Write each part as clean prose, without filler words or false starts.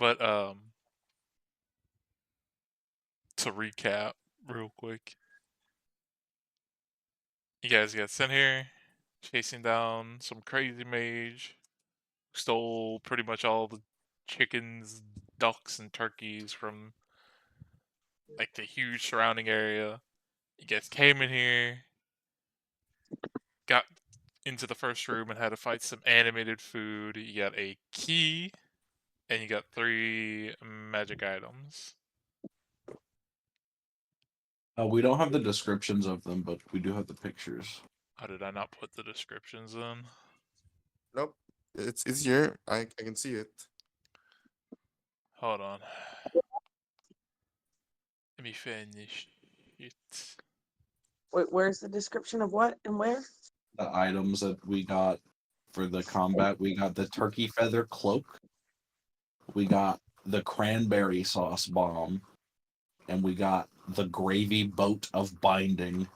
But to recap real quick, you guys got sent here chasing down some crazy mage, stole pretty much all the chickens, ducks, and turkeys from like the huge surrounding area. You guys came in here, got into the first room, and had to fight some animated food. You got a key, and you got 3 magic items. We don't have the descriptions of them, but we do have the pictures. How did I not put the descriptions in? Nope. It's here. I can see it. Hold on. Let me finish it. Where's the description of what and where? The items that we got for the combat, we got the turkey feather cloak, we got the cranberry sauce bomb, and we got the gravy boat of binding.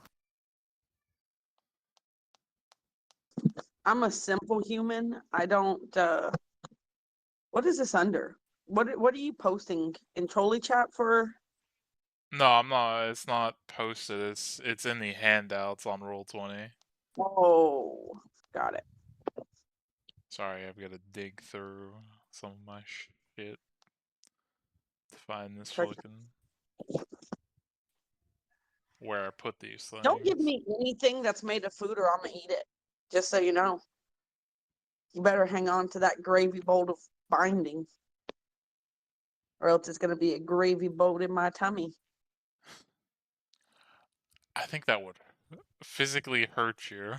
I'm a simple human. I don't. What is this under? What are you posting in trolley chat for? No, I'm not. It's not posted. It's in the handouts on Roll20. Oh, got it. Sorry, I've got to dig through some of my shit to find this Turkey. fucking where I put these things. Don't give me anything that's made of food, or I'm gonna eat it. Just so you know. You better hang on to that gravy boat of binding, or else it's gonna be a gravy boat in my tummy. I think that would physically hurt you.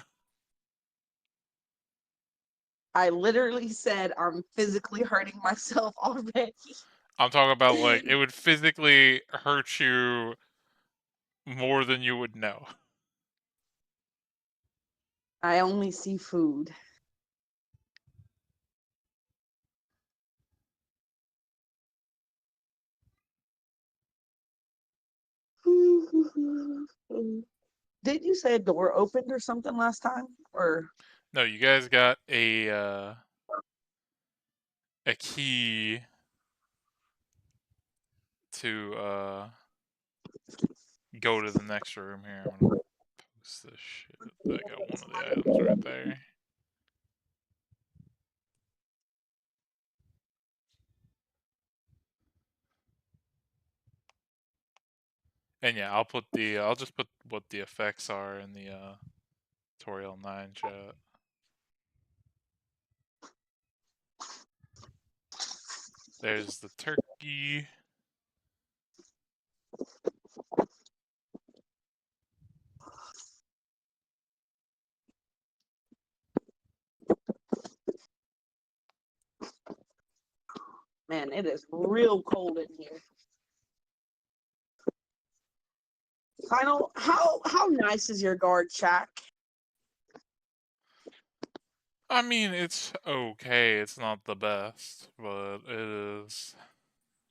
I literally said I'm physically hurting myself already. I'm talking about like it would physically hurt you more than you would know. I only see food. Did you say a door opened or something last time? Or No, you guys got a key to go to the next room here. I'm gonna post this shit. I got one of the items right there. And yeah, I'll just put what the effects are in the tutorial 9 chat. There's the turkey. man, it is real cold in here. Final, how nice is your guard shack? I mean, it's okay. It's not the best, but it is.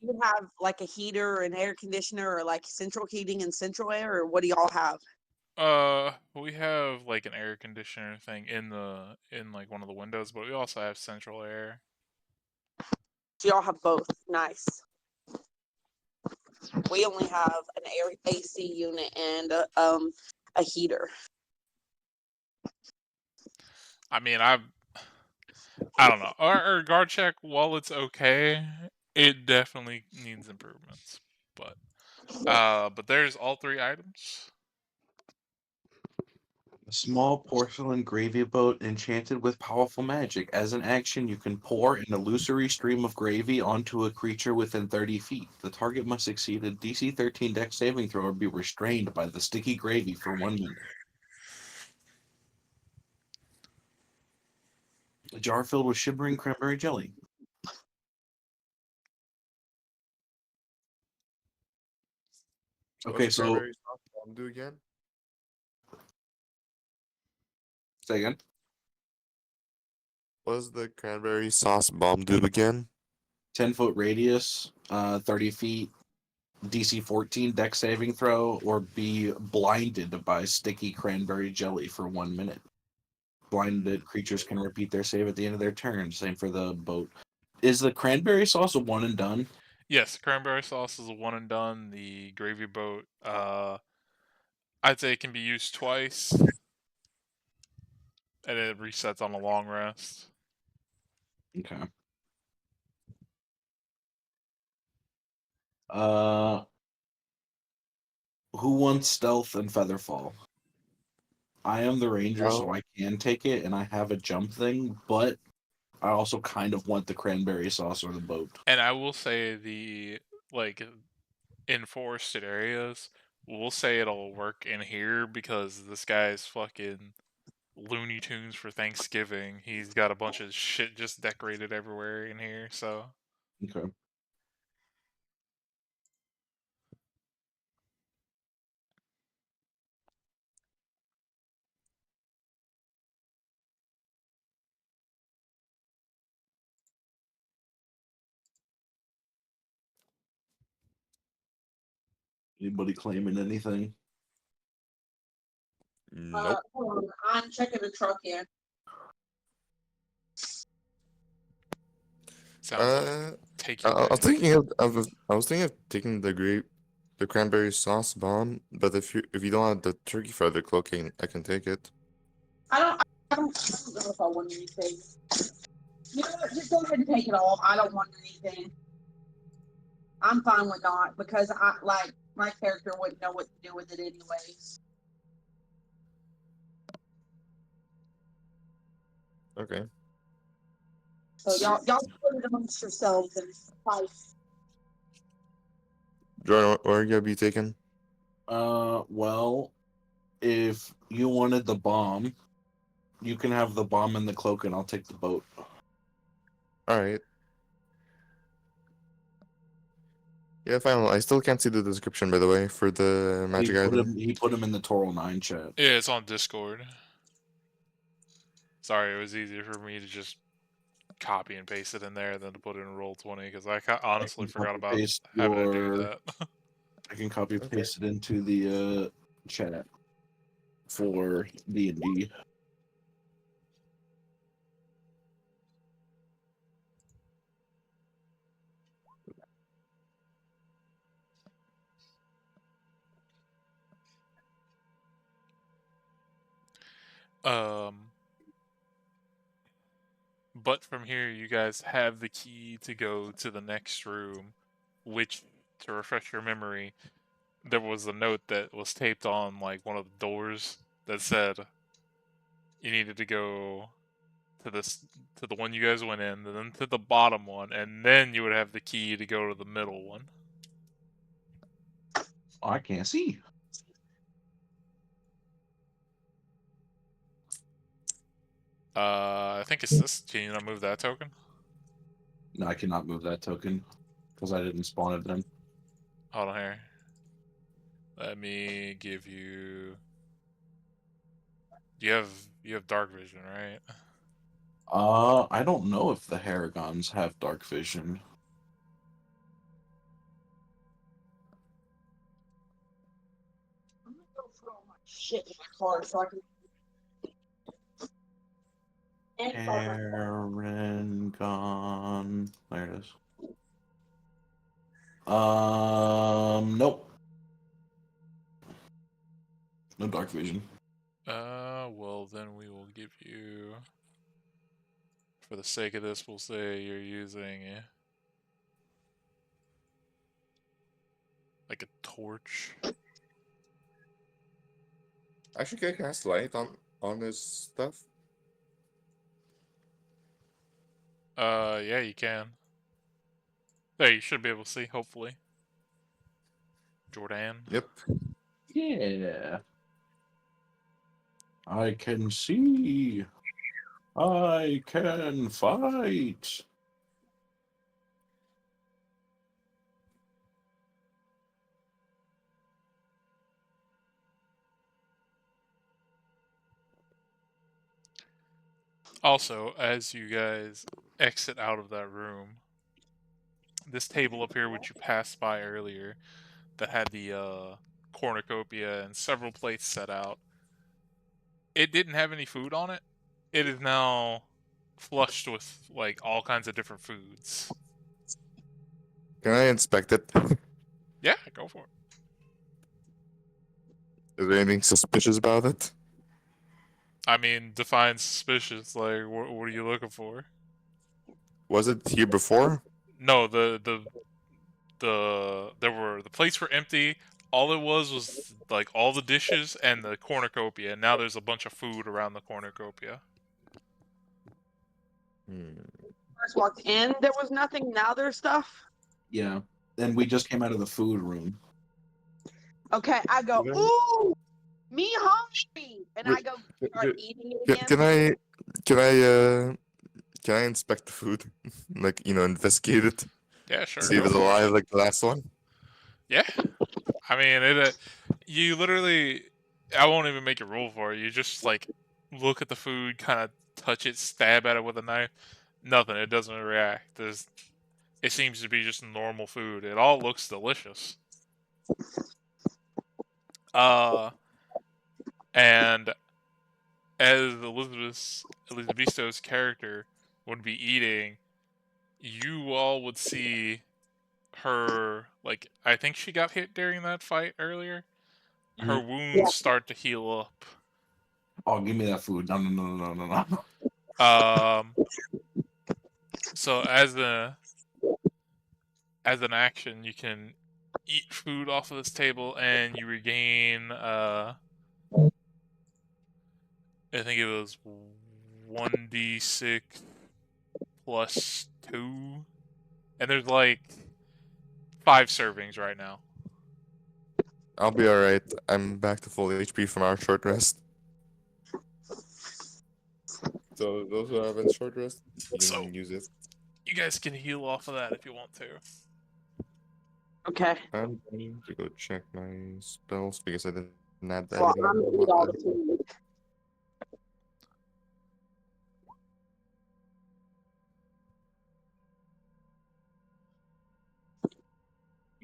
You have like a heater and air conditioner, or like central heating and central air, or what do y'all have? We have like an air conditioner thing in like one of the windows, but we also have central air. So y'all have both. Nice. We only have an air AC unit and a heater. I mean, I don't know. Our guard check, while it's okay, it definitely needs improvements. But there's all 3 items. A small porcelain gravy boat enchanted with powerful magic. As an action, you can pour an illusory stream of gravy onto a creature within 30 feet. The target must succeed a DC 13 Dex saving throw or be restrained by the sticky gravy for 1 minute. A jar filled with shimmering cranberry jelly. Okay, so Cranberry sauce bomb do again? say again. What does the cranberry sauce bomb do again? 10-foot radius, 30 feet, DC 14 Dex saving throw, or be blinded by sticky cranberry jelly for 1 minute. Blinded creatures can repeat their save at the end of their turn. Same for the boat. Is the cranberry sauce a one and done? Yes, cranberry sauce is a one and done. The gravy boat, I'd say it can be used twice, and it resets on a long rest. Okay. Uh, who wants stealth and featherfall? I am the ranger, so Well, I can take it, and I have a jump thing, but I also kind of want the cranberry sauce or the boat. And I will say in forested areas, we'll say it'll work in here because this guy's fucking Looney Tunes for Thanksgiving. He's got a bunch of shit just decorated everywhere in here, so. Okay. Anybody claiming anything? nope. Hold on. I'm checking the truck in. Sounds like take your I day. was thinking of I was thinking of taking the cranberry sauce bomb, but if you don't want the turkey feather cloaking, I can take it. I don't know if I want anything. You know what? Just go ahead and take it all. I don't want anything. I'm fine with not because my character wouldn't know what to do with it anyways. Okay. So y'all put it amongst yourselves and fight. Jordan, where are you gonna be taking? Well, if you wanted the bomb, you can have the bomb and the cloak, and I'll take the boat. All right. Yeah, fine. I still can't see the description, by the way, for the magic item. He put him in the Toral 9 chat. Yeah, it's on Discord. Sorry, it was easier for me to just copy and paste it in there than to put it in Roll20 because I honestly forgot about having to do that. I can copy Okay. paste it into the chat for D&D. But from here, you guys have the key to go to the next room, which, to refresh your memory, there was a note that was taped on like one of the doors that said you needed to go to the one you guys went in, and then to the bottom one, and then you would have the key to go to the middle one. Oh, I can't see. I think it's this. Can you not move that token? No, I cannot move that token because I didn't spawn it in. Hold on here. Let me give you. You have dark vision, right? I don't know if the Haragons have dark vision. I'm gonna go through all my shit in my car so I can. Paragon. There it is. Nope. No dark vision. Well then we will give you. For the sake of this, we'll say you're using like a torch. Actually, can I cast light on this stuff? Yeah, you can. There, you should be able to see, hopefully. Jordan. Yep. Yeah. I can see. I can fight. Also, as you guys exit out of that room, this table up here, which you passed by earlier, that had the cornucopia and several plates set out, it didn't have any food on it. It is now flushed with like all kinds of different foods. Can I inspect it? Yeah, go for it. Is there anything suspicious about it? I mean, define suspicious. Like, what are you looking for? Was it here before? No, the plates were empty. All it was like all the dishes and the cornucopia. And now there's a bunch of food around the cornucopia. First walked in, there was nothing. Now there's stuff. Yeah. And we just came out of the food room. Okay, I go, Okay. ooh, me hungry, and I go start Can, eating it again. can I can I can I inspect the food? Like, investigate it? Yeah, sure. See if it's alive like the last one? Yeah. I mean, you literally, I won't even make a rule for it. You just like look at the food, kind of touch it, stab at it with a knife. Nothing. It doesn't react. It seems to be just normal food. It all looks delicious. And as Elizabeth's character would be eating, you all would see her, like, I think she got hit during that fight earlier. Her wounds start to heal up. Oh, give me that food. No. So as an action, you can eat food off of this table, and you regain. I think it was 1d6 plus 2, and there's like 5 servings right now. I'll be alright. I'm back to full HP from our short rest. So those who have a short rest, you So- can use it. You guys can heal off of that if you want to. Okay. I'm going to go check my spells because I didn't add that. Well, I'm gonna eat all the food.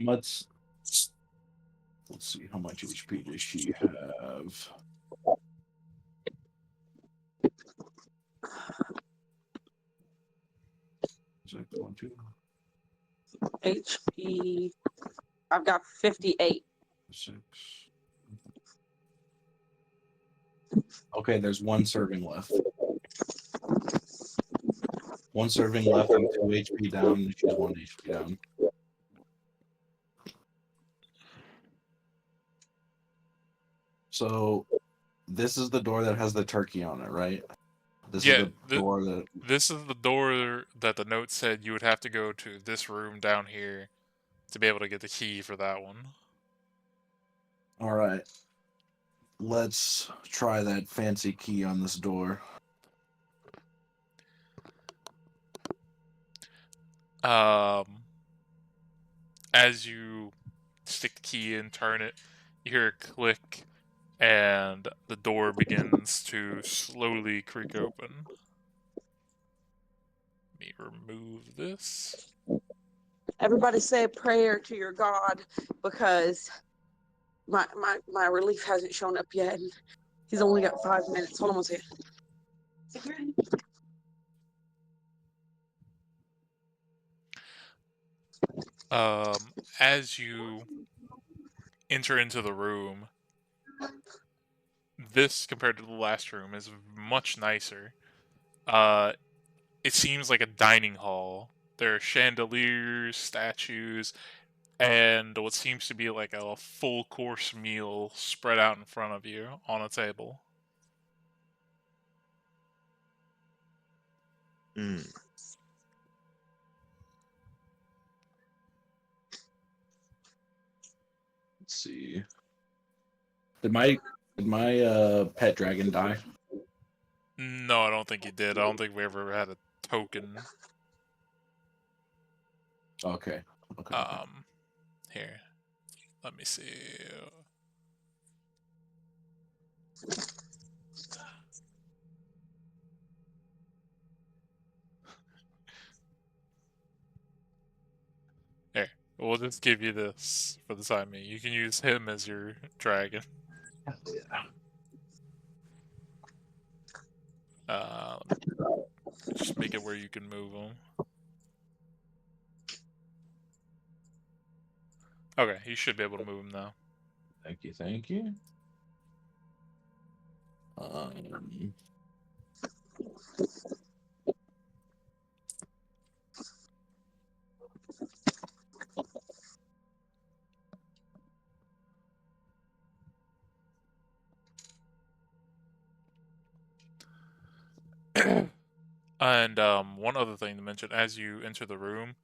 Let's see, how much HP does she have? Is that going to HP. I've got 58. 6? Okay, there's one serving left. One serving left and 2 HP down, and she's 1 HP down. So, this is the door that has the turkey on it, right? This Yeah, is the door that. This is the door that the note said you would have to go to this room down here to be able to get the key for that one. All right. Let's try that fancy key on this door. As you stick the key in, turn it, you hear a click, and the door begins to slowly creak open. Let me remove this. Everybody say a prayer to your God because my relief hasn't shown up yet. And he's only got 5 minutes. Hold on one second. As you enter into the room, this compared to the last room is much nicer. It seems like a dining hall. There are chandeliers, statues, and what seems to be like a full course meal spread out in front of you on a table. Let's see. Did my pet dragon die? No, I don't think he did. I don't think we ever had a token. Okay. Here. Let me see. Here. We'll just give you this for the time being. You can use him as your dragon. Yeah. Just make it where you can move them. Okay, you should be able to move them now. Thank you, thank you. Um, And one other thing to mention, as you enter the room,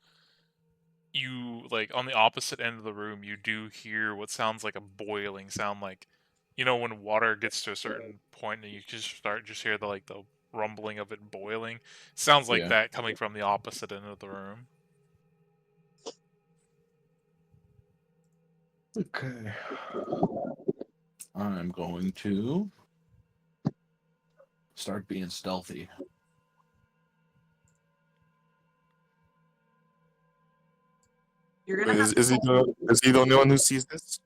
you like on the opposite end of the room, you do hear what sounds like a boiling sound, like when water gets to a certain point and you just hear the rumbling of it boiling. Sounds like Yeah. that coming from the opposite end of the room. Okay. I'm going to start being stealthy. You're gonna Wait, have is he the only one who sees this?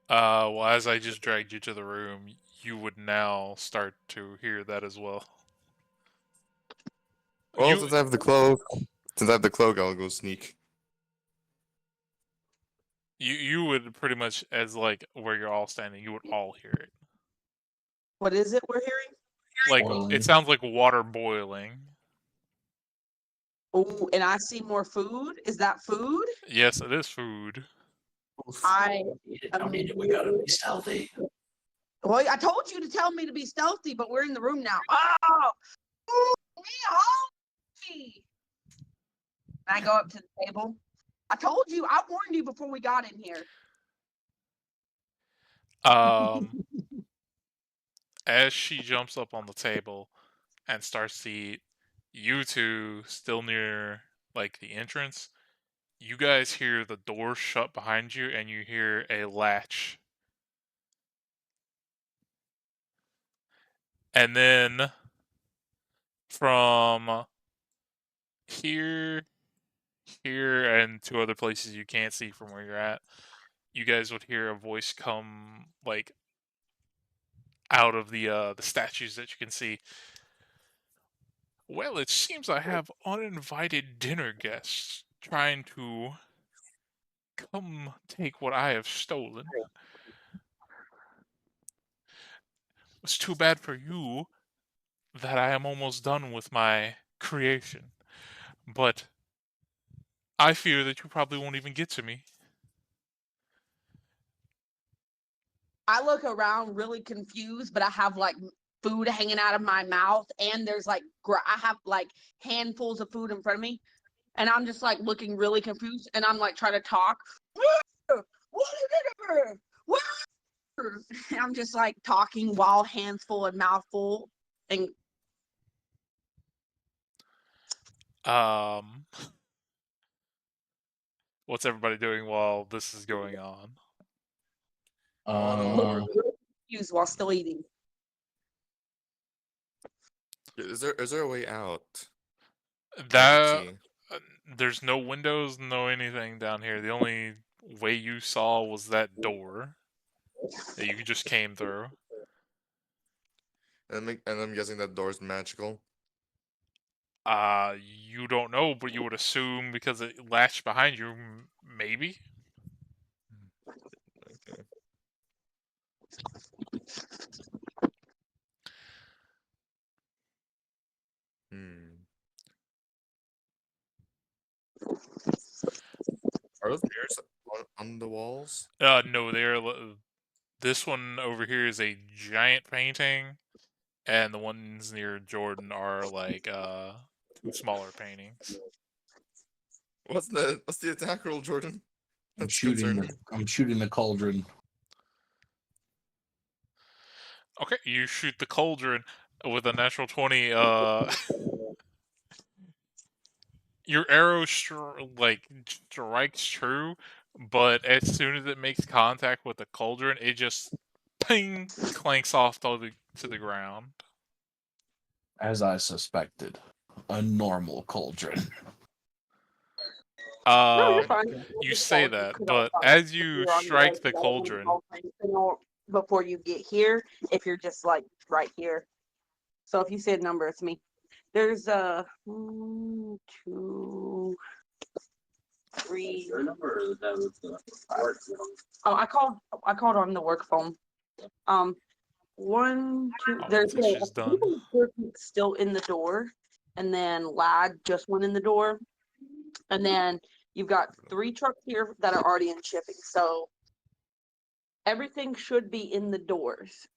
Well, as I just dragged you to the room, you would now start to hear that as well. Well, since I have the cloak, I'll go sneak. You would pretty much, as like where you're all standing, you would all hear it. What is it we're hearing? Like Boiling. it sounds like water boiling. Oh, and I see more food. Is that food? Yes, it is food. I We gotta be stealthy. Well, I told you to tell me to be stealthy, but we're in the room now. Oh, ooh, me. And I go up to the table. I told you. I warned you before we got in here. As she jumps up on the table and starts to eat, you two still near like the entrance, you guys hear the door shut behind you and you hear a latch. And then from here, and two other places you can't see from where you're at, you guys would hear a voice come like out of the statues that you can see. Well, it seems I have uninvited dinner guests trying to come take what I have stolen. It's too bad for you that I am almost done with my creation. But I fear that you probably won't even get to me. I look around really confused, but I have like food hanging out of my mouth, and there's like I have like handfuls of food in front of me, and I'm just like looking really confused, and I'm like trying to talk. I'm just like talking while hands full and mouth full, and What's everybody doing while this is going on? looking really confused while still eating. Is there a way out? There's no windows, no anything down here. The only way you saw was that door that you just came through. And I'm guessing that door's magical. You don't know, but you would assume because it latched behind you, maybe. Okay. Are those mirrors on the walls? No, they're. This one over here is a giant painting, and the ones near Jordan are like two smaller paintings. What's the attack roll, Jordan? I'm shooting the cauldron. Okay, you shoot the cauldron with a natural 20. Your arrow strikes true, but as soon as it makes contact with the cauldron, it just ping clanks off to the ground. As I suspected, a normal cauldron. No, you're fine. You say that, but as you strike the cauldron, before you get here, if you're just like right here. So if you say a number, it's me. There's 1, 2, 3. Your number or that was the work phone? Oh, I called on the work phone. 1, 2. Oh, There's fish is done. still in the door, and then Lad just went in the door, and then you've got 3 trucks here that are already in shipping. So everything should be in the doors,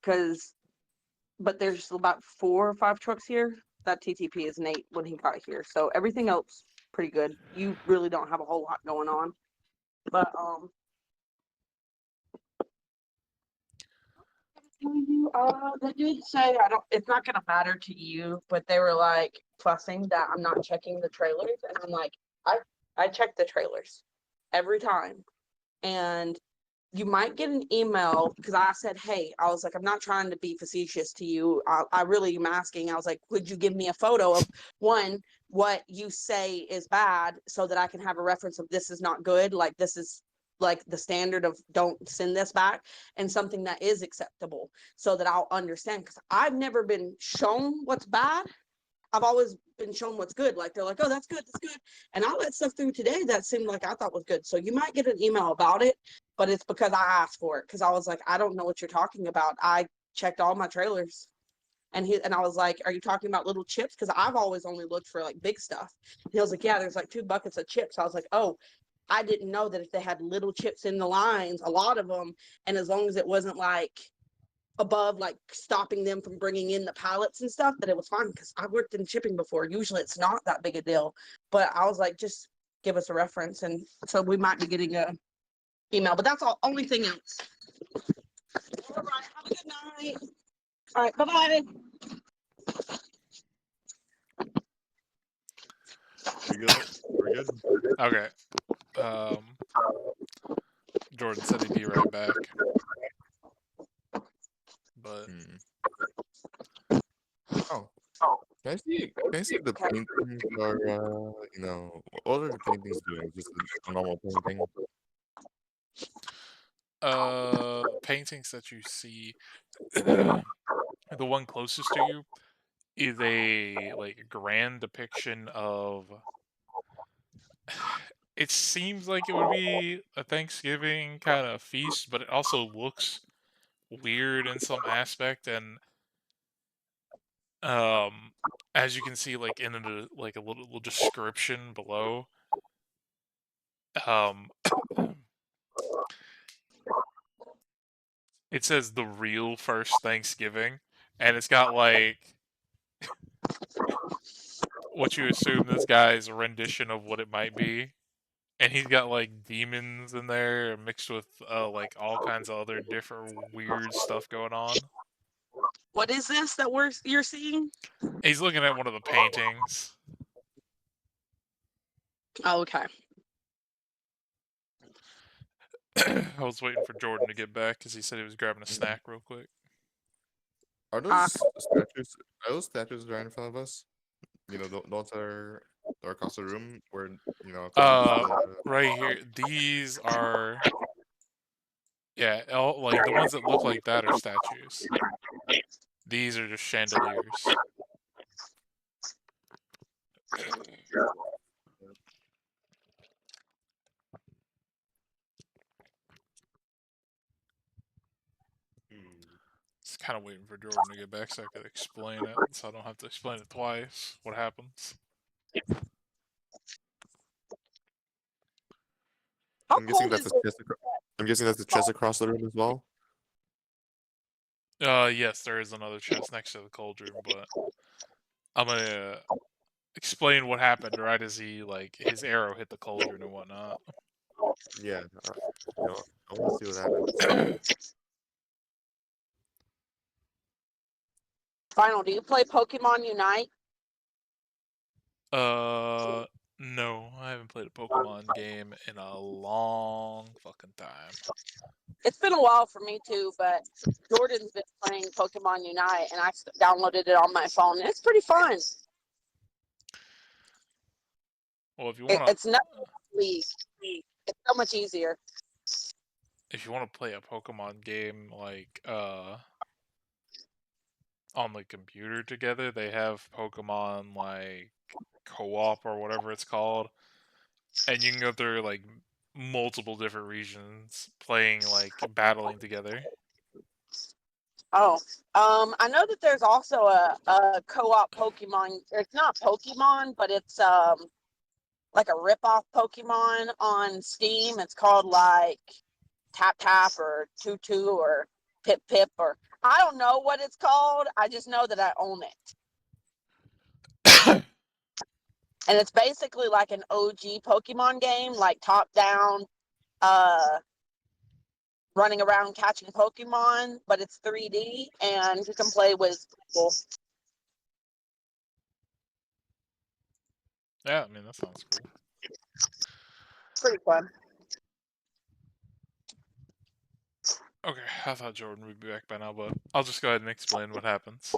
but there's about 4 or 5 trucks here. That TTP is Nate when he got here. So everything else pretty good. You really don't have a whole lot going on. But they did say it's not gonna matter to you, but they were like fussing that I'm not checking the trailers, and I'm like, I check the trailers every time. And you might get an email because I said, hey, I was like, I'm not trying to be facetious to you. I really am asking. I was like, would you give me a photo of what you say is bad so that I can have a reference of this is not good? Like, this is like the standard of don't send this back, and something that is acceptable so that I'll understand. Because I've never been shown what's bad. I've always been shown what's good. Like, they're like, oh, that's good, that's good. And I let stuff through today that seemed like I thought was good. So you might get an email about it, but it's because I asked for it. Because I was like, I don't know what you're talking about. I checked all my trailers. And I was like, are you talking about little chips? Because I've always only looked for like big stuff. And he was like, yeah, there's like 2 buckets of chips. I was like, oh, I didn't know that if they had little chips in the lines, a lot of them, and as long as it wasn't like above like stopping them from bringing in the pallets and stuff, that it was fine. Because I worked in shipping before. Usually it's not that big a deal, but I was like, just give us a reference. And so we might be getting a email, but that's all. Only thing else. All right, have a good night. All right, bye-bye. We're good. Okay. Jordan said he'd be right back. But Oh. Can I see if the paintings are, what are the paintings doing? Just a normal painting? paintings that you see, the one closest to you is a like grand depiction of. It seems like it would be a Thanksgiving kind of feast, but it also looks weird in some aspect. And as you can see, like in like a little description below, um, it says the real first Thanksgiving, and it's got like what you assume this guy's rendition of what it might be. And he's got like demons in there mixed with like all kinds of other different weird stuff going on. What is this that you're seeing? He's looking at one of the paintings. Oh, okay. I was waiting for Jordan to get back because he said he was grabbing a snack real quick. Are those statues? Are those statues right in front of us? You know, the ones that are across the room where Right here. These are like the ones that look like that are statues. These are just chandeliers. Just kind of waiting for Jordan to get back so I could explain it, so I don't have to explain it twice. What happens? How I'm guessing cold that's is the it? chest. I'm guessing that's the chest across the room as well. Yes, there is another chest next to the cauldron, but I'm gonna explain what happened right as his arrow hit the cauldron and whatnot. Yeah, I want to see what happens. Final, do you play Pokemon Unite? No, I haven't played a Pokemon game in a long fucking time. It's been a while for me too, but Jordan's been playing Pokemon Unite, and I downloaded it on my phone. And it's pretty fun. Well, if you wanna, It's not League. It's so much easier. play a Pokemon game like on the computer together, they have Pokemon like co-op or whatever it's called, and you can go through like multiple different regions playing like battling together. Oh, I know that there's also a co-op Pokemon. It's not Pokemon, but it's like a rip-off Pokemon on Steam. It's called like Tap Tap or Tutu or Pip Pip or I don't know what it's called. I just know that I own it. And it's basically like an OG Pokemon game, like top down, running around catching Pokemon, but it's 3D and you can play with people. Yeah, I mean that sounds cool. Pretty fun. Okay, I thought Jordan would be back by now, but I'll just go ahead and explain what happens.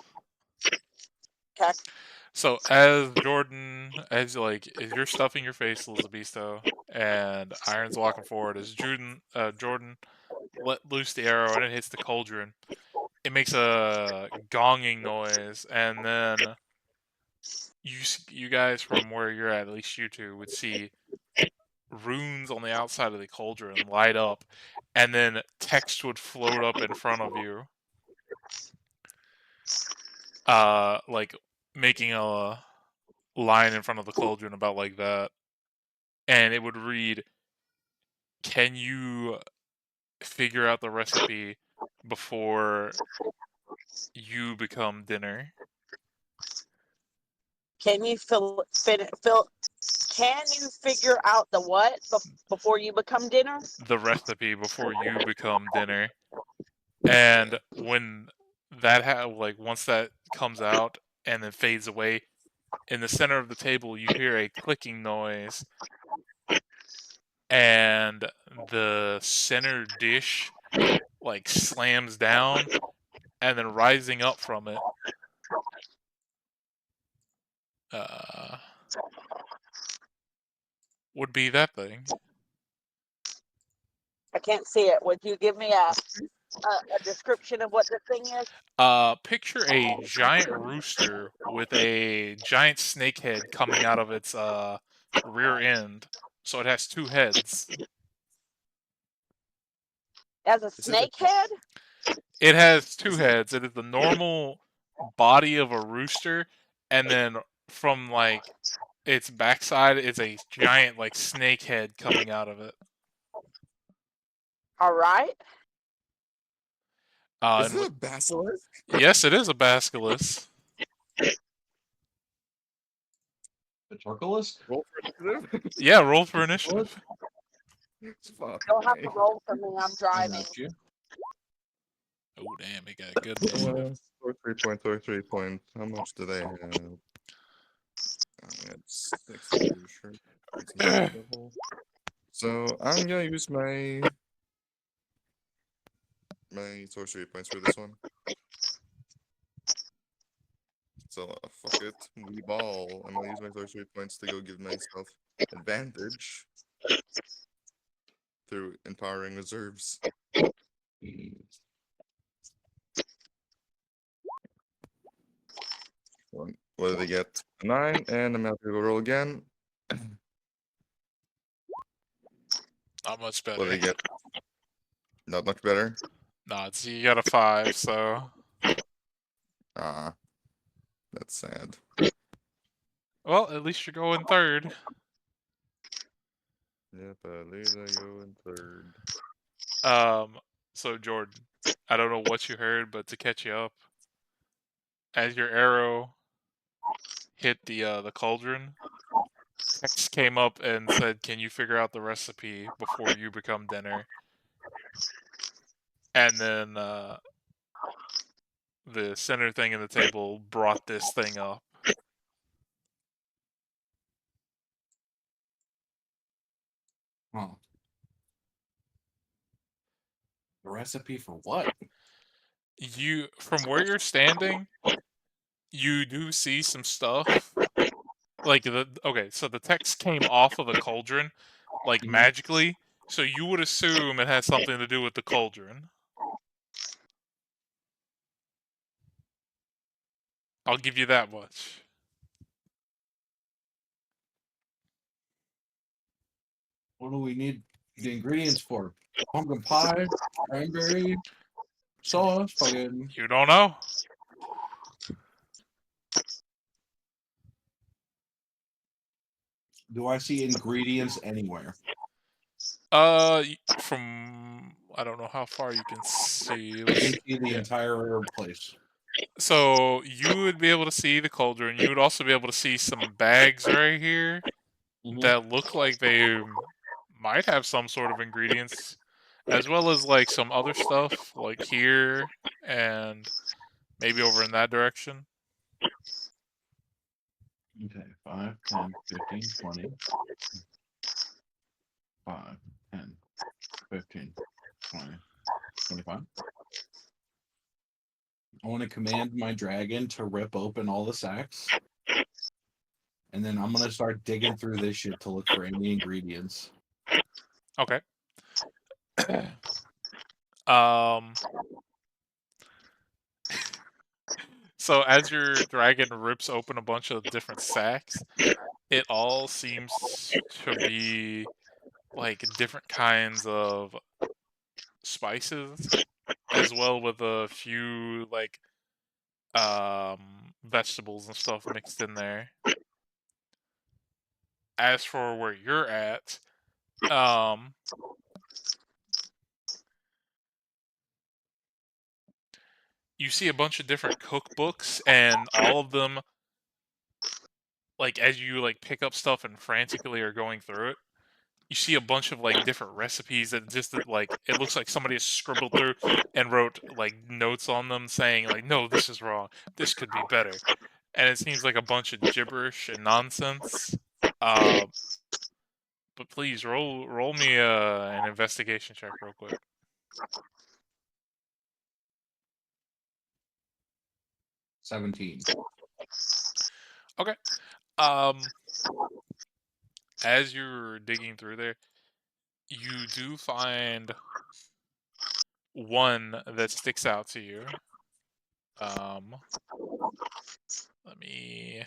Okay. So as you're stuffing your face, Lizabisto, and Iron's walking forward, as Jordan let loose the arrow and it hits the cauldron, it makes a gonging noise, and then you guys from where you're at least you two, would see runes on the outside of the cauldron light up, and then text would float up in front of you, like making a line in front of the cauldron about like that, and it would read, "Can you figure out the recipe before you become dinner?" Can you can you figure out the what before you become dinner? The recipe before you become dinner. And when that once that comes out and then fades away, in the center of the table you hear a clicking noise, and the center dish like slams down, and then rising up from it would be that thing. I can't see it. Would you give me a description of what the thing is? Picture a giant rooster with a giant snake head coming out of its rear end. So it has two heads. As a snake head? It has two heads. It is the normal body of a rooster, and then from like its backside is a giant like snake head coming out of it. All right. Is it a basilisk? Yes, it is a basilisk. The Torkolis? Roll for initiative? Yeah, roll for initiative. Fuck. You'll have to roll for me. I'm driving. Oh damn, he got a good initiative. Or 3 points, or 3 points. How much do they have? I had 6, I'm pretty sure. It's not double. So I'm gonna use my sorcery points for this one. So fuck it, we ball. I'm gonna use my sorcery points to go give myself advantage through empowering reserves. What do they get? A 9, and I'm gonna have to go roll again. Not much What do better. they get? Not much better. Nah, you got a 5, so Ah, that's sad. well, at least you're going third. Yep, at least I go in third. So Jordan, I don't know what you heard, but to catch you up, as your arrow hit the cauldron, text came up and said, "Can you figure out the recipe before you become dinner?" And then the center thing in the table brought this thing up. Huh. The recipe for what? You, from where you're standing, you do see some stuff. Like so the text came off of the cauldron, like Mhm. magically. So you would assume it has something to do with the cauldron. I'll give you that much. What do we need the ingredients for? Pumpkin pie, cranberry sauce, fucking. You don't know? Do I see ingredients anywhere? From I don't know how far you can see. I Let's can see. see the Yeah. entire place. So you would be able to see the cauldron. You would also be able to see some bags right here that look like they might have some sort of ingredients, as well as like some other stuff like here and maybe over in that direction. Okay, 5, 10, 15, 20. 5, 10, 15, 20, 25. I want to command my dragon to rip open all the sacks. And then I'm going to start digging through this shit to look for any ingredients. Okay. um. So as your dragon rips open a bunch of different sacks, it all seems to be like different kinds of spices, as well with a few like vegetables and stuff mixed in there. As for where you're at, you see a bunch of different cookbooks, and all of them, like as you like pick up stuff and frantically are going through it, you see a bunch of like different recipes that just like it looks like somebody has scribbled through and wrote like notes on them saying like, no, this is wrong, this could be better, and it seems like a bunch of gibberish and nonsense. uh but please roll me an investigation check real quick. 17. Okay. um as you're digging through there, you do find one that sticks out to you. Let me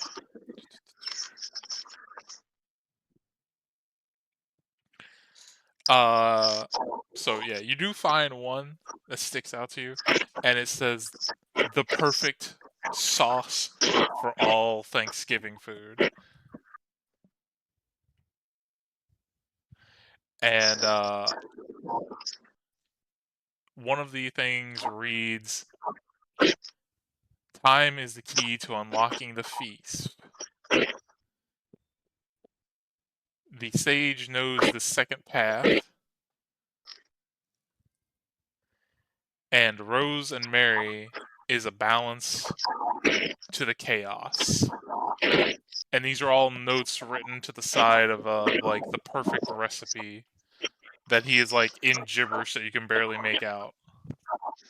so yeah, you do find one that sticks out to you, and it says the perfect sauce for all Thanksgiving food. And one of the things reads, time is the key to unlocking the feast. The sage knows the second path, and Rose and Mary is a balance to the chaos. And these are all notes written to the side of like the perfect recipe that he is like in gibberish that you can barely make out.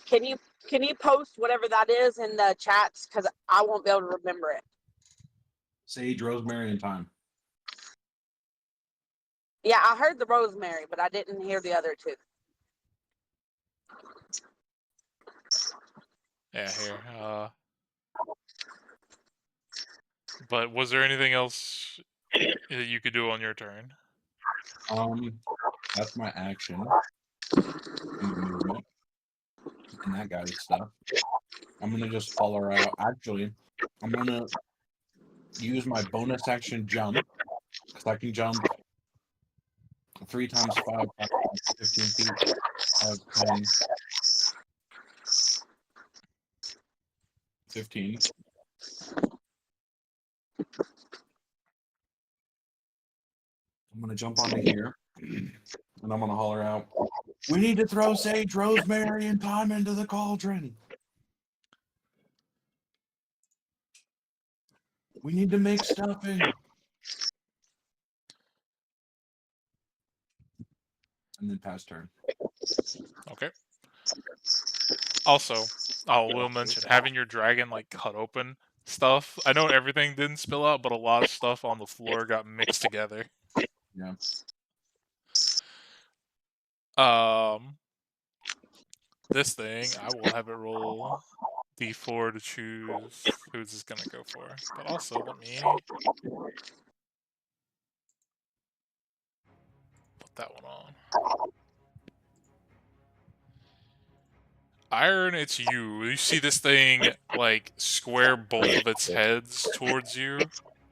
Can you post whatever that is in the chats? Because I won't be able to remember it. Sage, rosemary, and thyme. Yeah, I heard the rosemary, but I didn't hear the other two. Yeah, here. But was there anything else that you could do on your turn? That's my action. And movement. And that guy's stuff. I'm gonna just holler out. Actually, I'm gonna use my bonus action jump. Because I can jump 3 times 5, 15 feet. 10, 15. I'm gonna jump onto here, and I'm gonna holler out, "We need to throw sage, rosemary, and thyme into the cauldron. We need to make stuffing." And then pass turn. Okay. Also, I will mention having your dragon like cut open stuff. I know everything didn't spill out, but a lot of stuff on the floor got mixed together. Yeah. This thing, I will have it roll D4 to choose who's this gonna go for. But also, let me put that one on. Iron, it's you. You see this thing like square both of its heads towards you,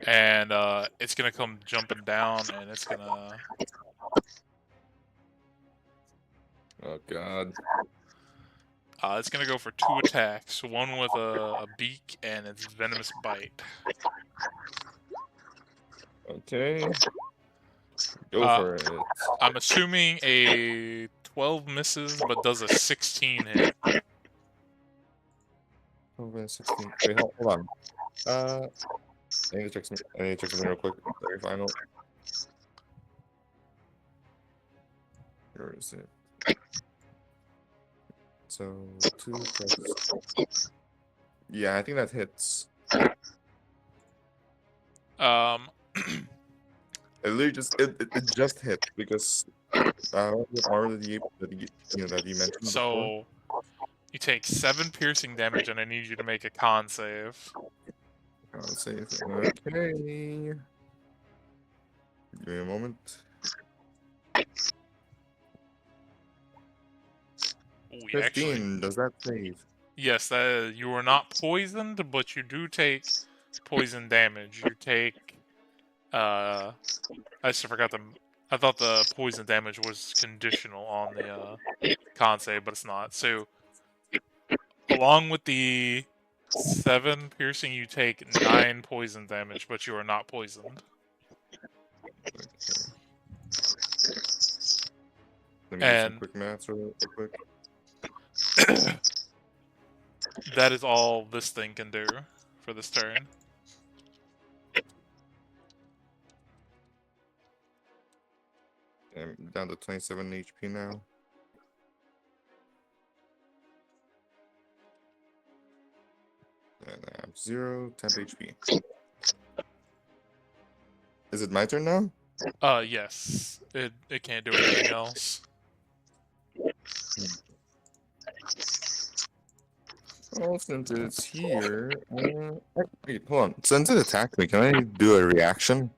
and it's gonna come jumping down, and it's gonna. Oh god. It's gonna go for 2 attacks. One with a beak and its venomous bite. Okay. Go Uh, for it. I'm assuming a 12 misses, but does a 16 hit. Over 16. Wait, hold on. I need to check something real quick. Very final. Where is it? So 2 plus. Yeah, I think that hits. It literally just it just hit because what armor that you mentioned before. So you take 7 piercing damage, and I need you to make a con save. Con save. Okay. Give me a moment. Ooh, 15. actually, Does that save? yes, you are not poisoned, but you do take poison damage. You take I just forgot the. I thought the poison damage was conditional on the con save, but it's not. So, along with the 7 piercing, you take 9 poison damage, but you are not poisoned. Let me do some quick math real quick. That is all this thing can do for this turn. I'm down to 27 HP now. And I have 0 temp HP. Is it my turn now? Yes. It can't do anything else. Well, since it's here, wait, hold on. Since it attacked me, can I do a reaction?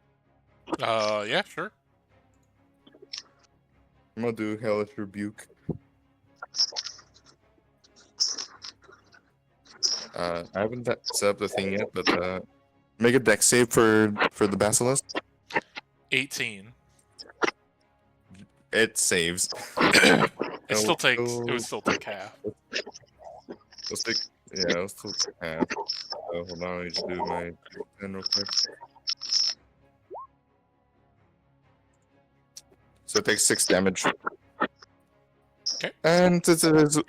Yeah, sure. I'm gonna do Hellish Rebuke. I haven't set up the thing yet, but make a dex save for the Basilisk. 18. It saves. It And still takes. It we'll- would still take half. Let's take. Yeah, let's still take half. Hold on, let me just do my 10 real quick. So it takes 6 damage. Okay. And since it is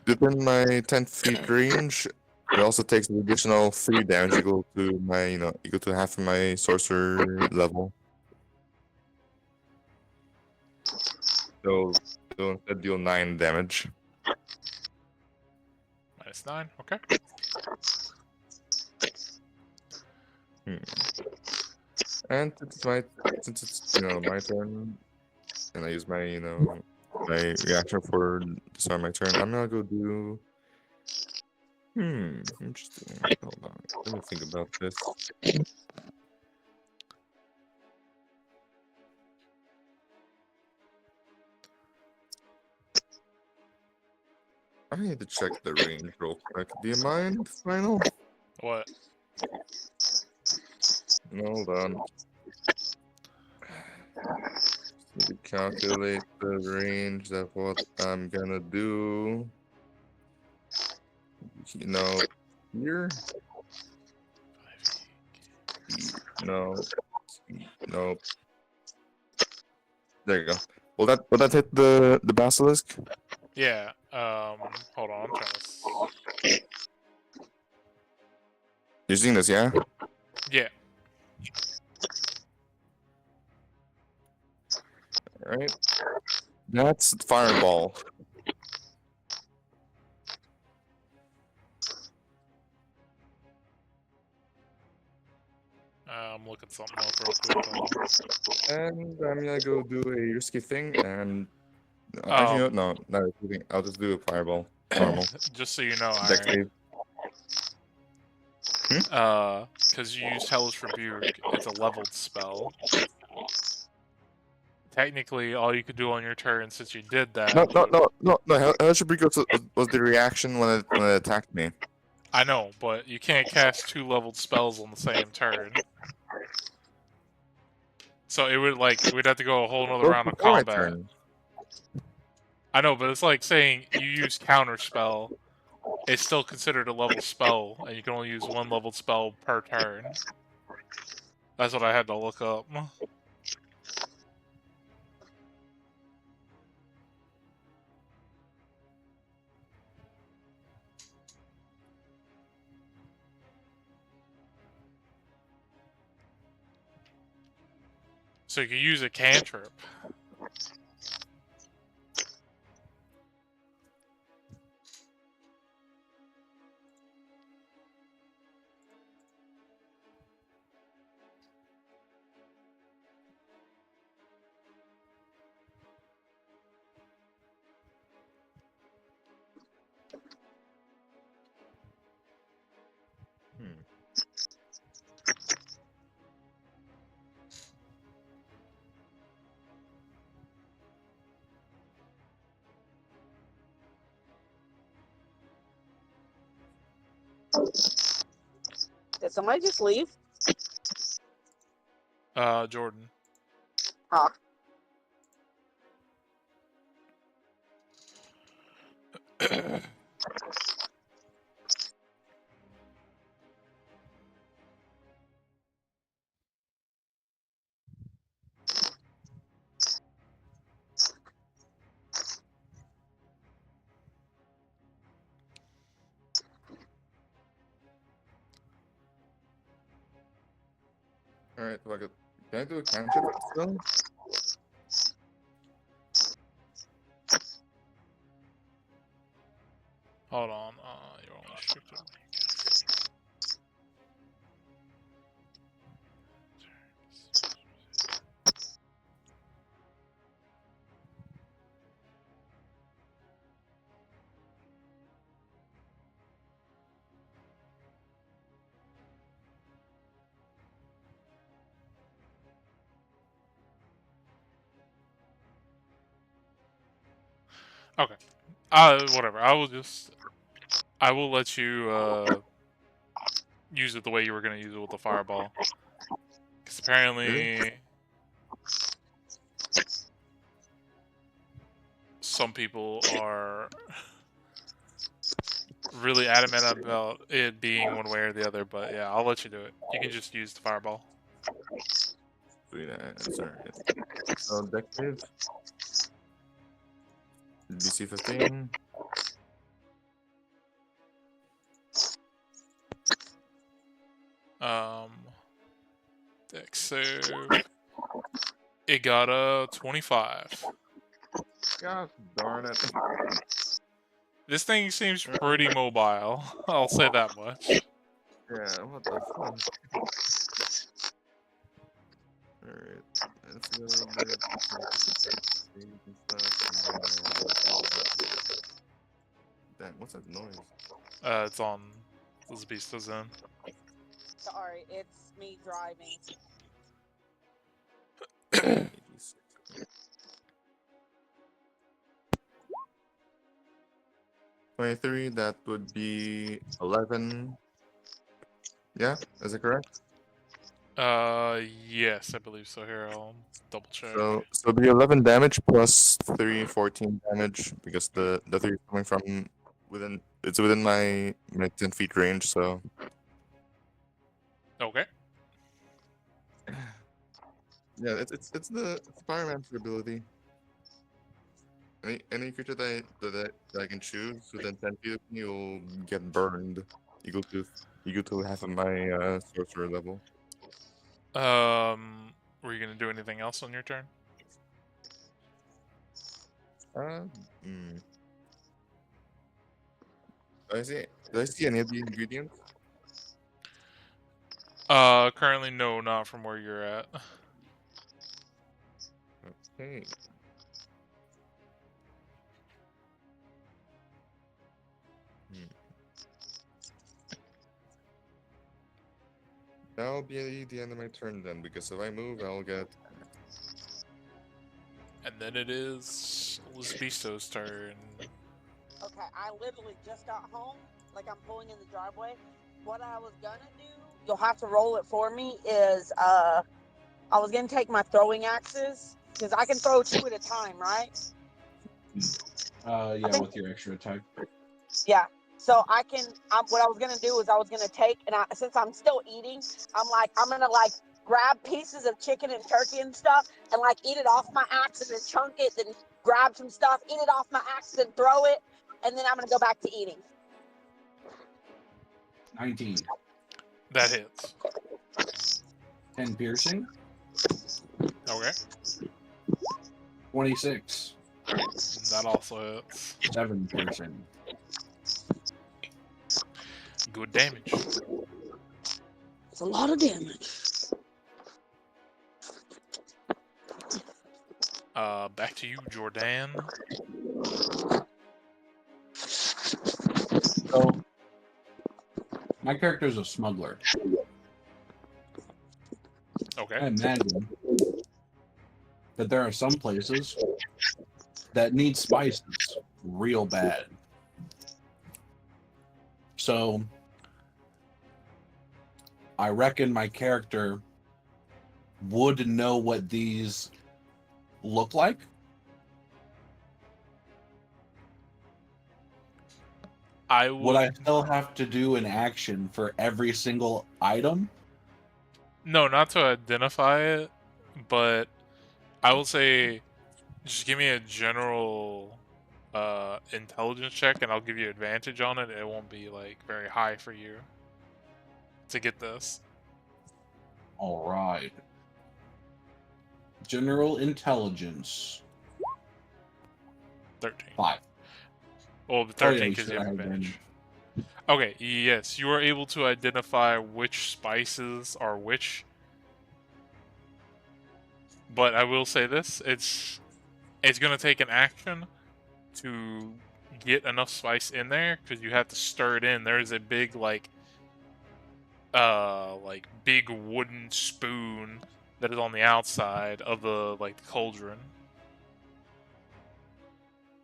within my 10 feet range, it also takes an additional 3 damage equal to my, equal to half of my sorcerer level. So instead deal 9 damage. -9. Okay. And since it's my turn, and I use my my reaction for the start of my turn, I'm gonna go do. Interesting. Hold on. Let me think about this. I need to check the range real quick. Do you mind, Final? What? Hold on. Need to calculate the range of what I'm gonna do. Here. No. Nope. There you go. Will that hit the basilisk? Yeah. Hold on. I'm trying to. You're seeing this, yeah? Yeah. Alright. That's fireball. I'm looking something up real quick. And I'm gonna go do a risky thing and actually no, not a risky thing. I'll just do a fireball. Normal. Just so you know, Dex Iron. save. Because you used Hellish Rebuke, it's a leveled spell. Technically, all you could do on your turn since you did that. No. Hellish Rebuke was the reaction when it attacked me. I know, but you can't cast 2 leveled spells on the same turn. So it would we'd have to go a whole nother That was round of before my combat. turn. I know, but it's like saying you use counter spell. It's still considered a level spell, and you can only use 1 leveled spell per turn. That's what I had to look up. So you can use a cantrip. Hmm. Did somebody just leave? Jordan. Ah. Alright, can I do a cantrip still? Hold on. You're only restricted. Okay. Whatever. I will let you use it the way you were gonna use it with the fireball. Because apparently some people are really adamant about it being one way or the other, but yeah, I'll let you do it. You can just use the fireball. Sweet answer. So deck save. DC 15. Dex save. It got a 25. God darn it. This thing seems pretty mobile. I'll say that much. Yeah, what the fuck? Alright, let's go with save and stuff. Damn, what's that noise? It's on this beast is in. Sorry, it's me driving. 86. 23, that would be 11. Yeah, is it correct? Yes, I believe so. Here, I'll double check. So it'll be 11 damage plus 3, 14 damage because the 3 is coming from within my 10 feet range, so Okay. yeah, it's the Pyromancer ability. Any creature that I can choose within 10 feet of me will get burned. Equal to half of my sorcerer level. Were you gonna do anything else on your turn? Uh, hmm. Do I see any of the ingredients? Currently, no, not from where you're at. Okay. Hmm. That'll be the end of my turn then, because if I move, I'll get. And then it is Lisbisto's turn. Okay, I literally just got home. Like I'm pulling in the driveway. What I was gonna do, you'll have to roll it for me, is I was gonna take my throwing axes, because I can throw 2 at a time, right? Yeah, think- with your extra attack. Yeah. So I can. What I was gonna do is I was gonna take, and since I'm still eating, I'm gonna like grab pieces of chicken and turkey and stuff, and like eat it off my axe, and then chunk it, then grab some stuff, eat it off my axe, and throw it, and then I'm gonna go back to eating. 19. That hits. 10 piercing. Okay. 26. That also hits. 7 piercing. Good damage. It's a lot of damage. Back to you, Jordan. So, my character is a smuggler. Okay. I imagine that there are some places that need spices real bad. So, I reckon my character would know what these look like. Would I still have to do an action for every single item? No, not to identify it, but I will say just give me a general intelligence check and I'll give you advantage on it. It won't be like very high for you to get this. All right. General intelligence. 13. 5. Well, 13 because you have advantage. Okay, yes, you are able to identify which spices are which. But I will say this, it's gonna take an action to get enough spice in there, because you have to stir it in. There's a big like big wooden spoon that is on the outside of the cauldron.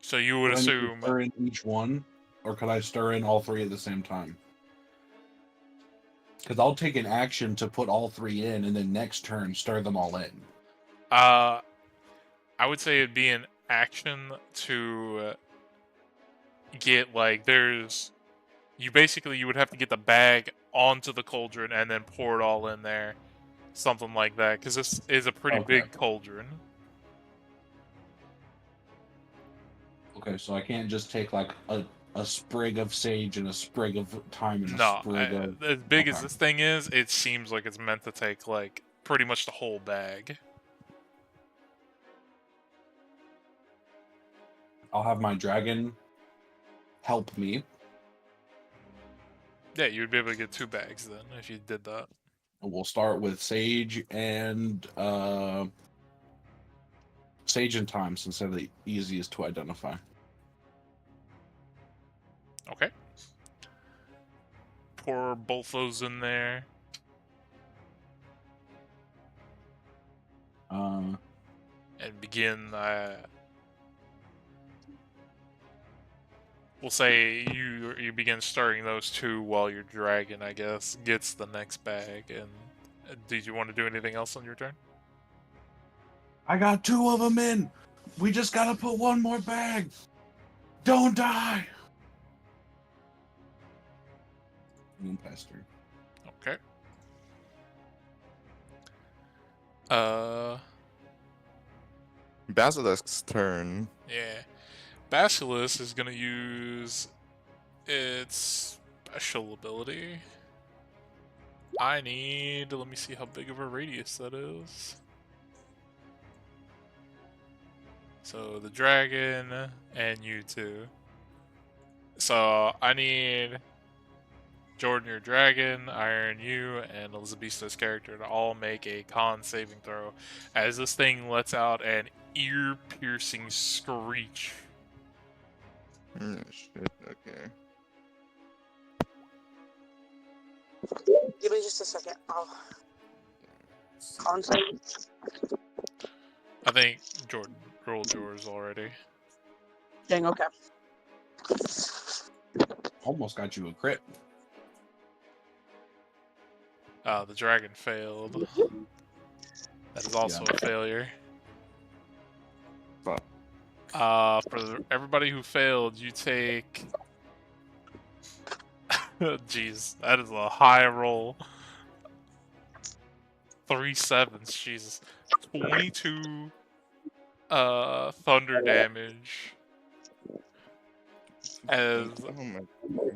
So you would assume stir in each one, or could I stir in all 3 at the same time? Because I'll take an action to put all 3 in, and then next turn stir them all in. I would say it'd be an action to get you would have to get the bag onto the cauldron and then pour it all in there, something like that, because this is a pretty big cauldron. Okay, so I can't just take like a sprig of sage and a sprig of thyme and a No, sprig of... as big as this thing is, it seems like it's meant to take like pretty much the whole bag. I'll have my dragon help me. Yeah, you would be able to get 2 bags then if you did that. We'll start with sage and thyme, since they're the easiest to identify. Okay. Pour both those in there. And begin. We'll say you begin stirring those 2 while your dragon, I guess, gets the next bag. And did you want to do anything else on your turn? I got 2 of them in. We just gotta put 1 more bag. Don't die. Moonpester. Okay. Basilisk's turn. Yeah. Basilisk is gonna use its special ability. Let me see how big of a radius that is. So the dragon and you 2. So I need Jordan, your dragon, Iron, you, and Elizabeth's character to all make a con saving throw as this thing lets out an ear-piercing screech. Shit, okay. Give me just a second. I'll concentrate. I think Jordan rolled yours already. Dang, okay. Almost got you a crit. The dragon failed. That is also a failure. Fuck. For everybody who failed, you take. Jeez, that is a high roll. 3 sevens, Jesus. 22 thunder damage. As Oh my god.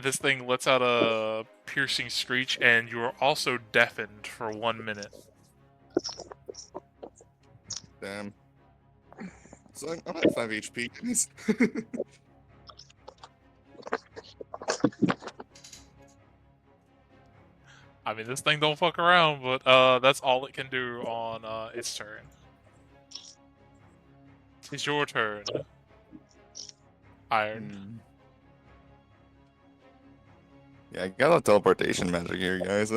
this thing lets out a piercing screech, and you are also deafened for 1 minute. Damn. So I'm at 5 HP, guys. I mean, this thing don't fuck around, but that's all it can do on its turn. It's your turn, Iron. Yeah, I got a teleportation magic here, guys.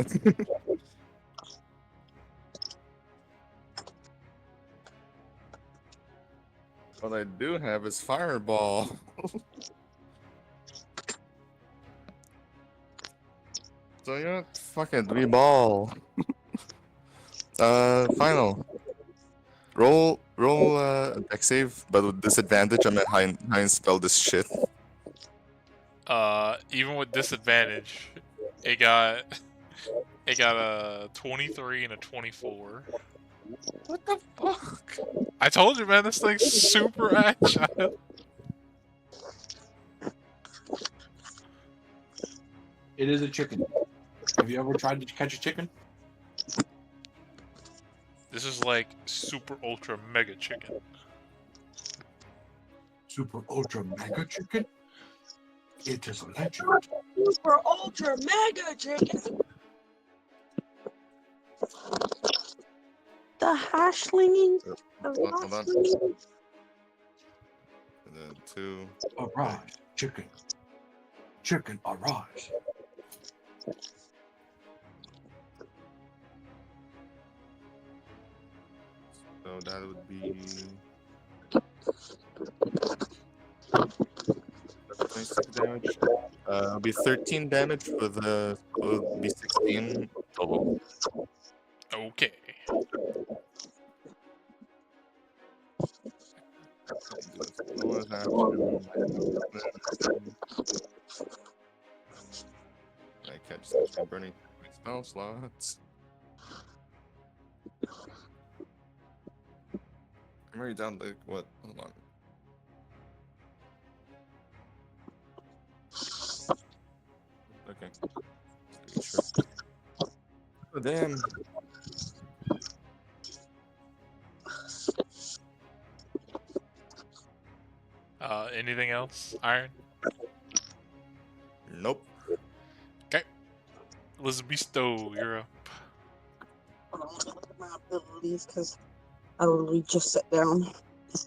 What I do have is fireball. So you know what? Fuck it, we ball. Final. Roll deck save, but with disadvantage. I'm at high spell this shit. Even with disadvantage, it got a 23 and a 24. What the fuck? I told you, man, this thing's super agile. It is a chicken. Have you ever tried to catch a chicken? This is like super ultra mega chicken. Super ultra mega chicken? It is a legend. Super ultra mega chicken. The hashlinging. Hold on. And then 2. Arise, chicken. Chicken, arise. So that would be 26 damage. It'll be 13 damage with will be 16 total. Okay. Bonus action. I can't just keep burning my spell slots. I'm already down like what? Hold on. Okay. Sure. Oh, damn. Anything else, Iron? Nope. Elizabetho, you're up. Hold on, let me look at my abilities because I literally just sat down.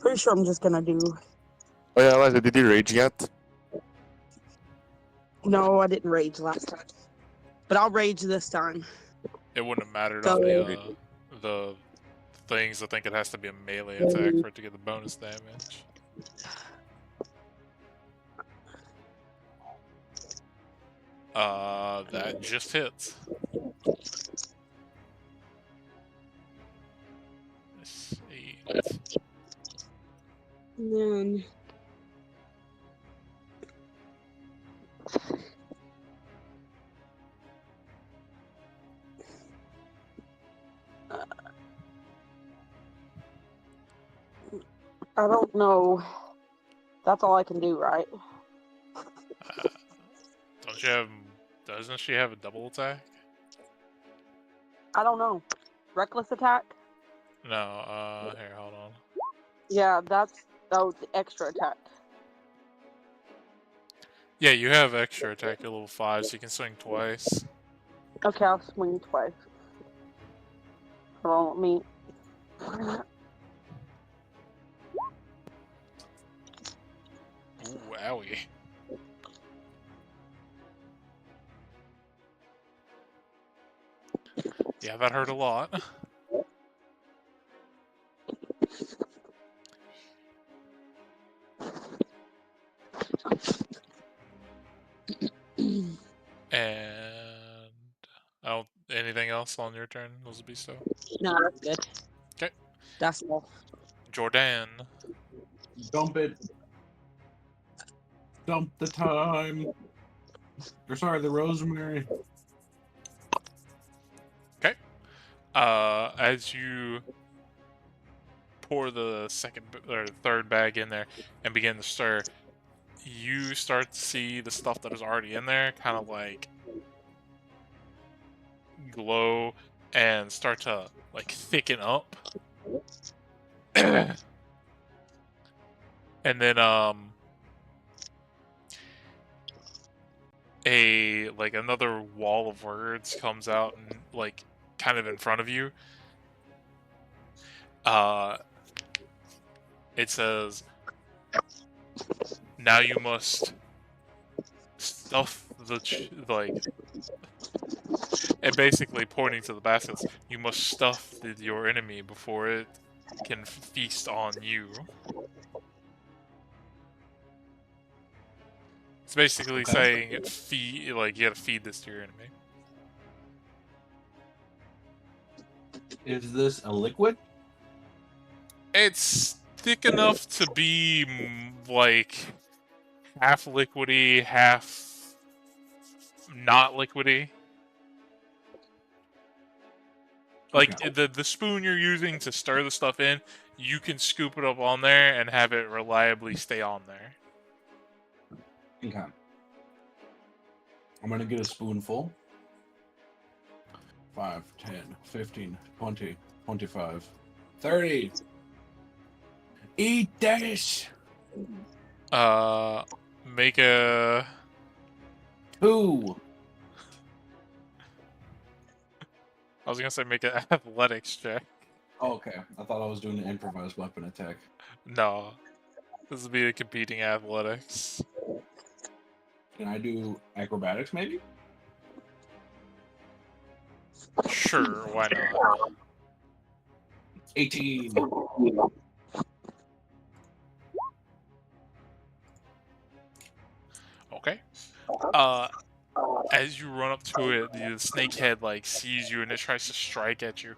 Pretty sure I'm just gonna do. Oh yeah, Eliza, did you rage yet? No, I didn't rage last time, but I'll rage this time. It wouldn't have mattered So- on the things. I think it has to be a melee attack for it to get the bonus damage. That just hits. Let's see. And then I don't know. That's all I can do, right? Don't you have? Doesn't she have a double attack? I don't know. Reckless attack? No. Here, hold on. Yeah, that's the extra attack. Yeah, you have extra attack at level 5, so you can swing twice. Okay, I'll swing twice. Hold on, let me. Ooh, owie. Yeah, that hurt a lot. And anything else on your turn, Elizabeth? So No, that's good. okay, That's all. Jordan. Dump it. Dump the time. Or sorry, the rosemary. Okay. As you pour the third bag in there and begin to stir, you start to see the stuff that is already in there kind of like glow and start to like thicken up. And then another wall of words comes out and like kind of in front of you. It says, now you must stuff and basically pointing to the baskets, you must stuff your enemy before it can feast on you. It's basically saying feed, like you gotta feed this to your enemy. Is this a liquid? It's thick enough to be like half liquidy, half not liquidy. Like the spoon you're using to stir the stuff in, you can scoop it up on there and have it reliably stay on there. Okay. I'm gonna get a spoonful. 5, 10, 15, 20, 25, 30. Eat this! Make a... 2. I was gonna say make an athletics check. Oh, okay. I thought I was doing an improvised weapon attack. No. This would be a competing athletics. Can I do acrobatics, maybe? Sure, why not? 18. Okay. As you run up to it, the snakehead like sees you and it tries to strike at you.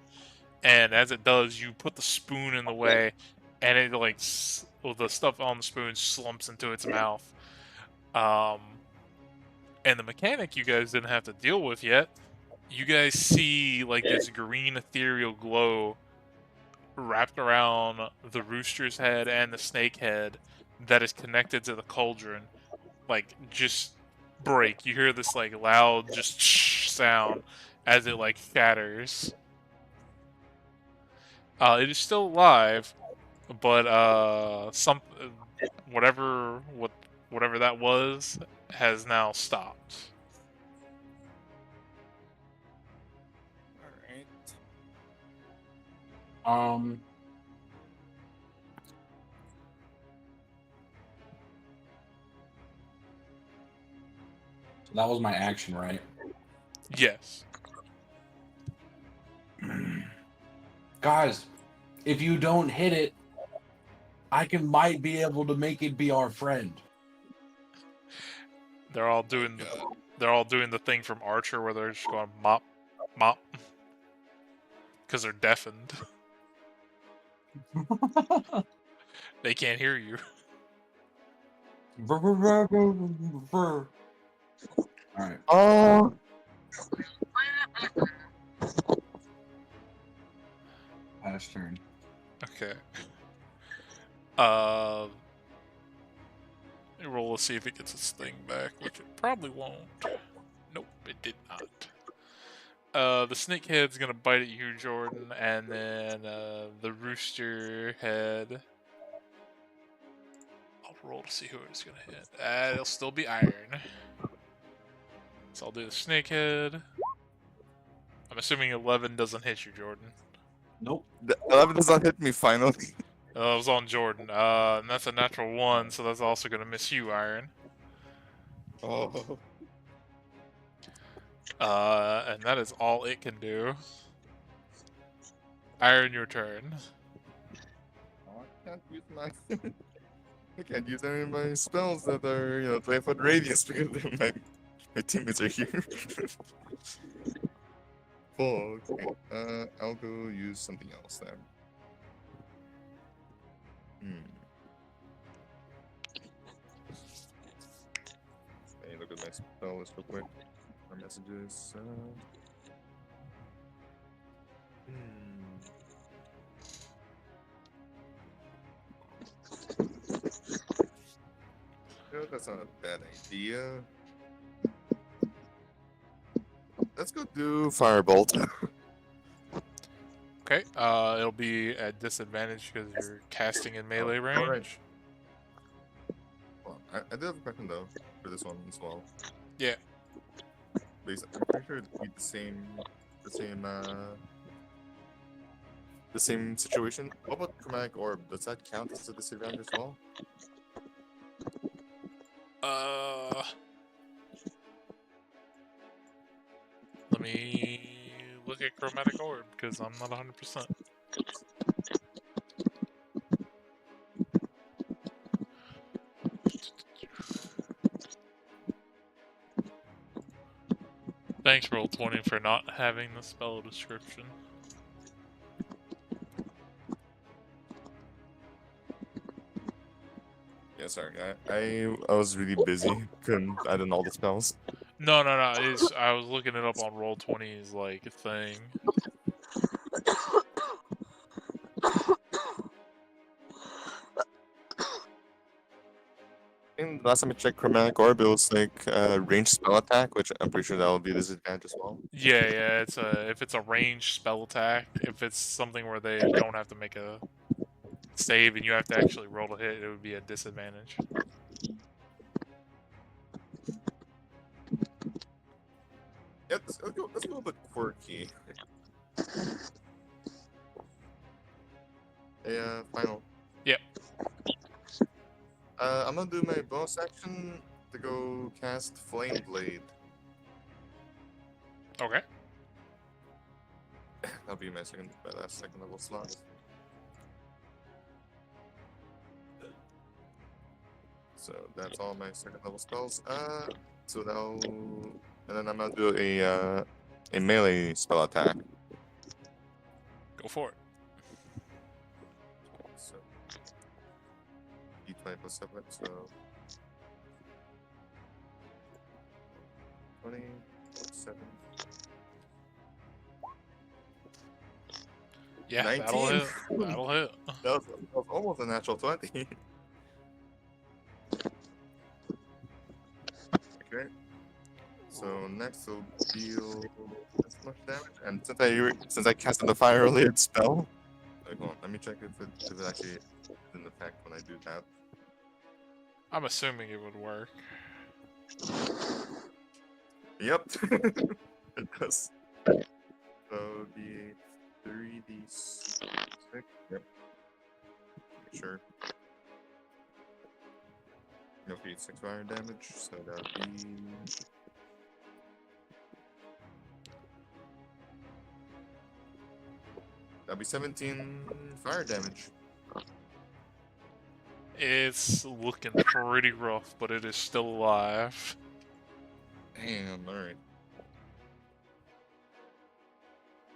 And as it does, you put the spoon in the way, and it like the stuff on the spoon slumps into its mouth. And the mechanic you guys didn't have to deal with yet. You guys see like this green ethereal glow wrapped around the rooster's head and the snake head that is connected to the cauldron. Like just break. You hear this like loud just sound as it like shatters. It is still alive, but whatever that was has now stopped. Alright. So that was my action, right? Yes. Guys, if you don't hit it, might be able to make it be our friend. They're all doing the thing from Archer where they're just going mop, mop, because they're deafened. They can't hear you. Alright. Oh, Last turn. Okay. Roll to see if it gets its thing back, which it probably won't. Nope, it did not. The snakehead's gonna bite at you, Jordan, and then the rooster head. I'll roll to see who it's gonna hit. It'll still be iron. So I'll do the snakehead. I'm assuming 11 doesn't hit you, Jordan. Nope. the 11 does not hit me finally. It was on Jordan. And that's a natural 1, so that's also gonna miss you, Iron. Oh. And that is all it can do. Iron, your turn. Oh, I can't use my. I can't use any of my spells that are 20-foot radius because my teammates are here. Oh, okay. I'll go use something else then. Hey, look at my spell list real quick. Our messages. That's not a bad idea. Let's go do Firebolt. Okay, it'll be at disadvantage because you're casting in melee range. Alright. Well, I do have a question though for this one as well. Yeah. Because I'm pretty sure it'd be the same situation. What about Chromatic Orb? Does that count as a disadvantage as well? Let me look at Chromatic Orb because I'm not 100%. Thanks, Roll20, for not having the spell description. Yeah, sorry. I was really busy. Couldn't add in all the spells. No. I was looking it up on Roll20's like thing. And last time I checked Chromatic Orb, it was like ranged spell attack, which I'm pretty sure that will be a disadvantage as well. Yeah. If it's a ranged spell attack, if it's something where they don't have to make a save and you have to actually roll to hit, it would be a disadvantage. Yeah, let's go a bit quirky. Yeah, final. Yep. I'm gonna do my bonus action to go cast Flame Blade. Okay. That'll be my last second level slot. So that's all my second level spells. So now, and then I'm gonna do a melee spell attack. Go for it. So D20 plus 7, so 20 plus 7. Yeah, 19. that'll hit. That'll hit. That was almost a natural 20. Okay. So next we'll deal this much damage, and since I casted the fire-related spell, hold on, let me check if it actually is in effect when I do that. I'm assuming it would work. Yep, it does. So the 3d6. Yep. Sure. Okay, 6 fire damage, so that'd be 17 fire damage. It's looking pretty rough, but it is still alive. Damn, alright.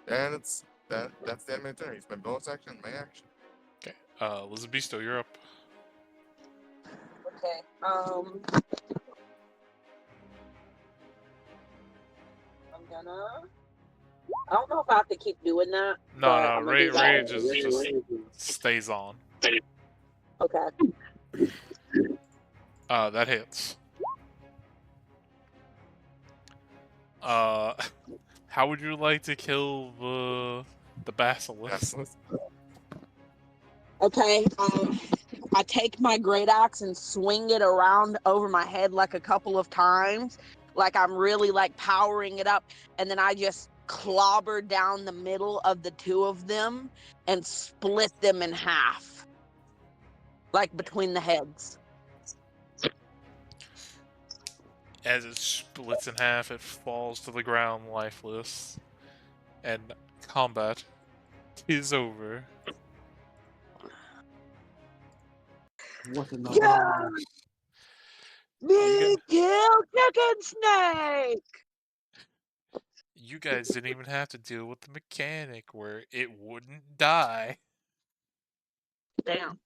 And that's the end of my turn. It's my bonus action, my action. Okay, Lizabisto, you're up. Okay. I'm gonna. I don't know if I have to keep doing that. No, I'm gonna do that. Rage just stays on. Okay. That hits. How would you like to kill the basilisk? Okay. I take my great axe and swing it around over my head like a couple of times, like I'm really like powering it up, and then I just clobber down the middle of the two of them and split them in half, like between the heads. As it splits in half, it falls to the ground lifeless. And combat is over. What in the Yeah! box? Me kill chicken snake! You guys didn't even have to deal with the mechanic where it wouldn't die. Damn.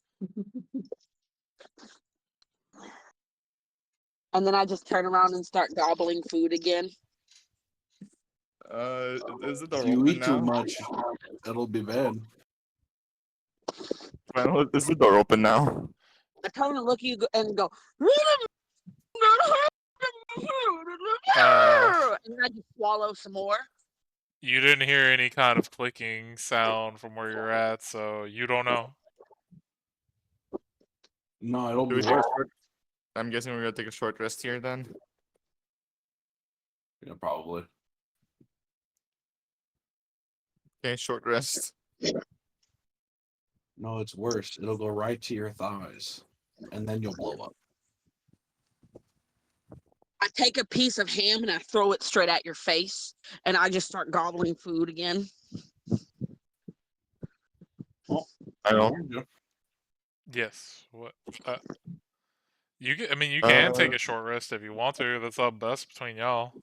And then I just turn around and start gobbling food again. Is the If door you open eat too now? much, it'll be bad. Final, is the door open now? I turn and look at you and go, and then I just swallow some more. You didn't hear any kind of clicking sound from where you're at, so you don't know. No, it'll Do be we take a worse. short? I'm guessing we're gonna take a short rest here then. Yeah, probably. Okay, short rest. No, it's worse. It'll go right to your thighs, and then you'll blow up. I take a piece of ham and I throw it straight at your face, and I just start gobbling food again. I know. Yes. What? You can. I mean, you can Uh, take a short rest if you want to. That's up best between y'all.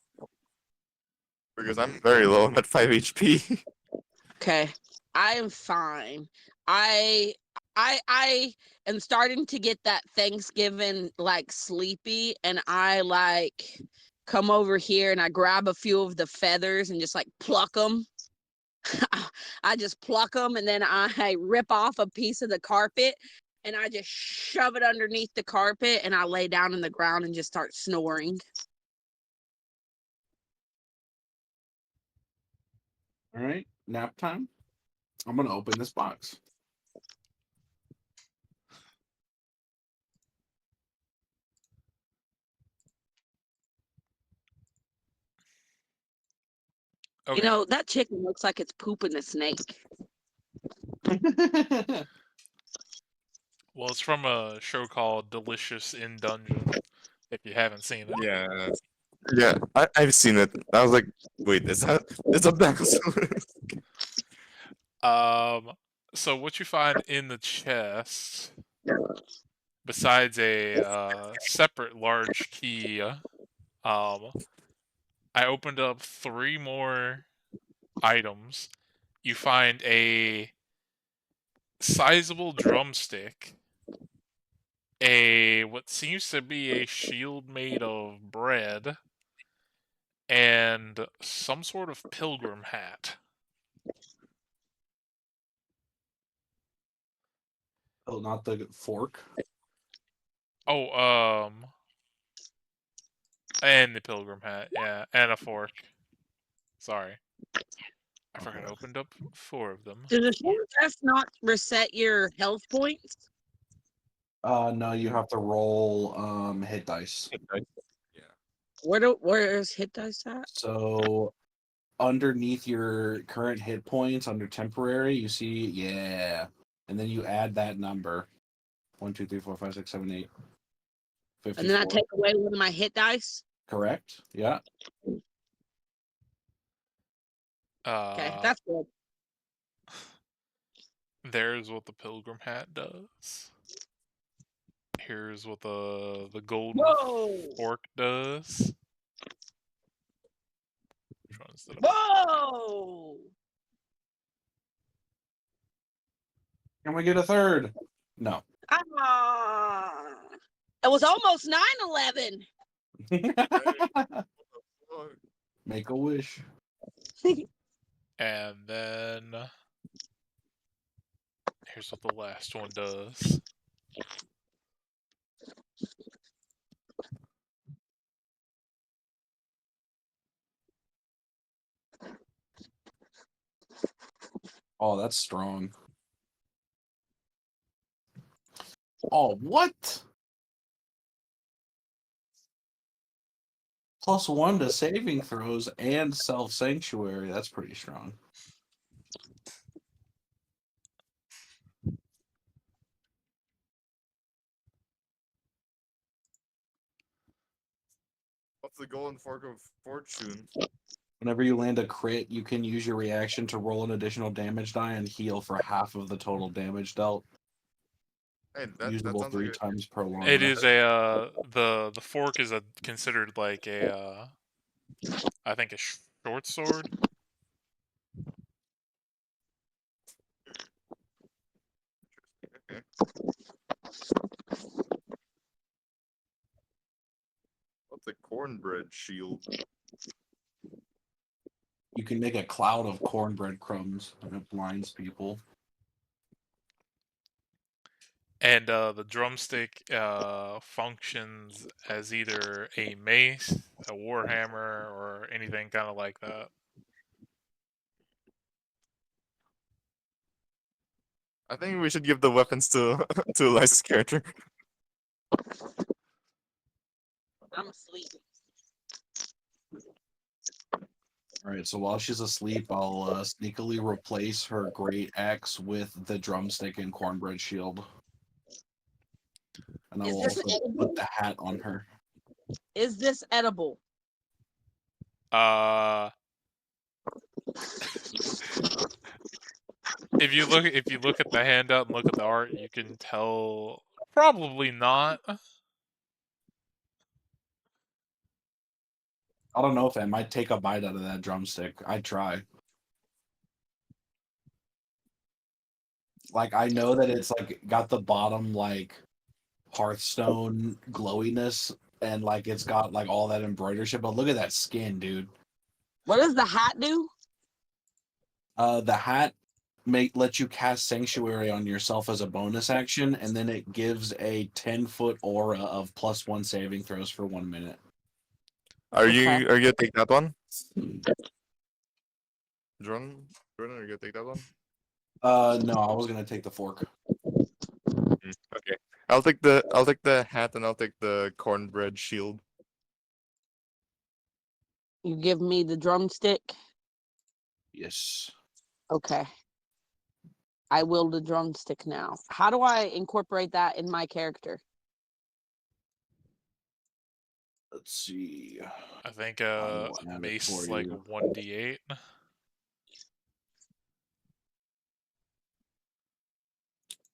Because I'm very low. I'm at 5 HP. Okay, I am fine. I am starting to get that Thanksgiving like sleepy, and I like come over here and I grab a few of the feathers and just like pluck them. I just pluck them and then I rip off a piece of the carpet and I just shove it underneath the carpet and I lay down in the ground and just start snoring. All right, nap time. I'm gonna open this box. Okay. You know, that chicken looks like it's pooping a snake. Well, it's from a show called Delicious in Dungeon. If you haven't seen it. Yeah. Yeah, I've seen it. I was like, wait, is that it's a dinosaur? So what you find in the chest, besides a separate large key, I opened up 3 more items. You find a sizable drumstick, what seems to be a shield made of bread, and some sort of pilgrim hat. Oh, not the fork. Oh, and the pilgrim hat, yeah, and a fork. Sorry. I forgot I opened up 4 of them. Does the short rest not reset your health points? No, you have to roll hit dice. Yeah. Where's hit dice at? So underneath your current hit points, under temporary, you see and then you add that number. 1, 2, 3, 4, 5, 6, 7, 8. And then I 54. take away one of my hit dice. Correct. Yeah. Okay, that's good. There's what the pilgrim hat does. Here's what the golden Whoa! fork does. Which ones did I? Whoa! Can we get a third? No. Ah! It was almost 9/11. Make a wish. And then here's what the last one does. Oh, that's strong. Oh, what? +1 to saving throws and self-sanctuary. That's pretty strong. What's the golden fork of fortune? Whenever you land a crit, you can use your reaction to roll an additional damage die and heal for half of the total damage dealt. Hey, that Usable sounds like 3 times per long It rest. is a the fork is considered like a I think a short sword. okay. What's a cornbread shield? You can make a cloud of cornbread crumbs and it blinds people. And the drumstick functions as either a mace, a warhammer, or anything kind of like that. I think we should give the weapons to to Eliza's character. I'm asleep. Alright, so while she's asleep, I'll sneakily replace her great axe with the drumstick and cornbread shield. And I Is will this also edible? put the hat on her. Is this edible? If you look at the handout and look at the art, you can tell probably not. I don't know if I might take a bite out of that drumstick. I'd try. Like, I know that it's like got the bottom like Hearthstone glowiness and like it's got like all that embroidery shit, but look at that skin, dude. What does the hat do? The hat lets you cast Sanctuary on yourself as a bonus action, and then it gives a 10-foot aura of +1 saving throws for 1 minute. Are Okay. you gonna take that one? Jordan, are you gonna take that one? No, I was gonna take the fork. Okay. I'll take the hat and I'll take the cornbread shield. You give me the drumstick. Yes. Okay. I will the drumstick now. How do I incorporate that in my character? Let's see. I think will add it mace for is like you. 1d8.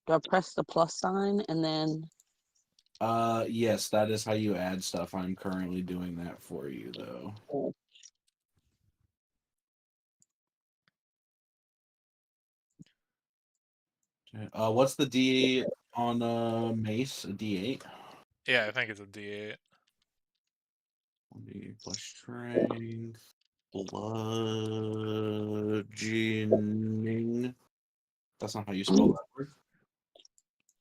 Do I press the plus sign and then Yes, that is how you add stuff. I'm currently doing that for you, though. What's the D on mace? A D8? Yeah, I think it's a d8. 1d8 plus strength, bludgeoning. That's not how you spell that word.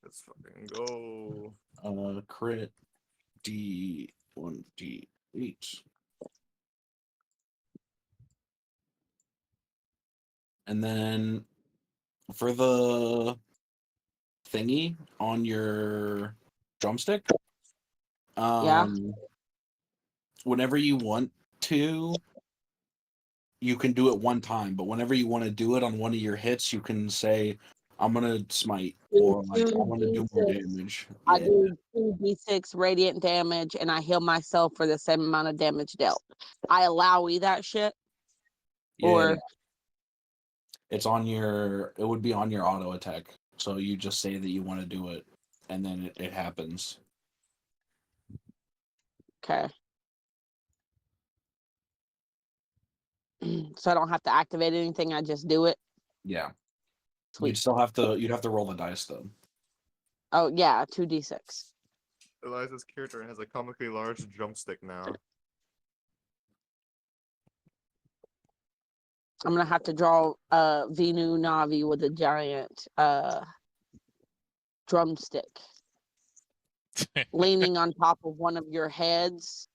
Let's fucking go. Crit D1d8. And then for the thingy on your drumstick, yeah. whenever you want to, you can do it one time, but whenever you want to do it on one of your hits, you can say, I'm gonna smite, or like I want to do more damage. I Yeah. do 2d6 radiant damage and I heal myself for the same amount of damage dealt. I allow that shit. Yeah. Or It's on your, it would be on your auto attack. So you just say that you want to do it, and then it happens. okay. So I don't have to activate anything, I just do it. Yeah. Sweet. You'd have to roll the dice though. Oh yeah, 2d6. Eliza's character has a comically large drumstick now. I'm gonna have to draw Venu Navi with a giant drumstick leaning on top of one of your heads,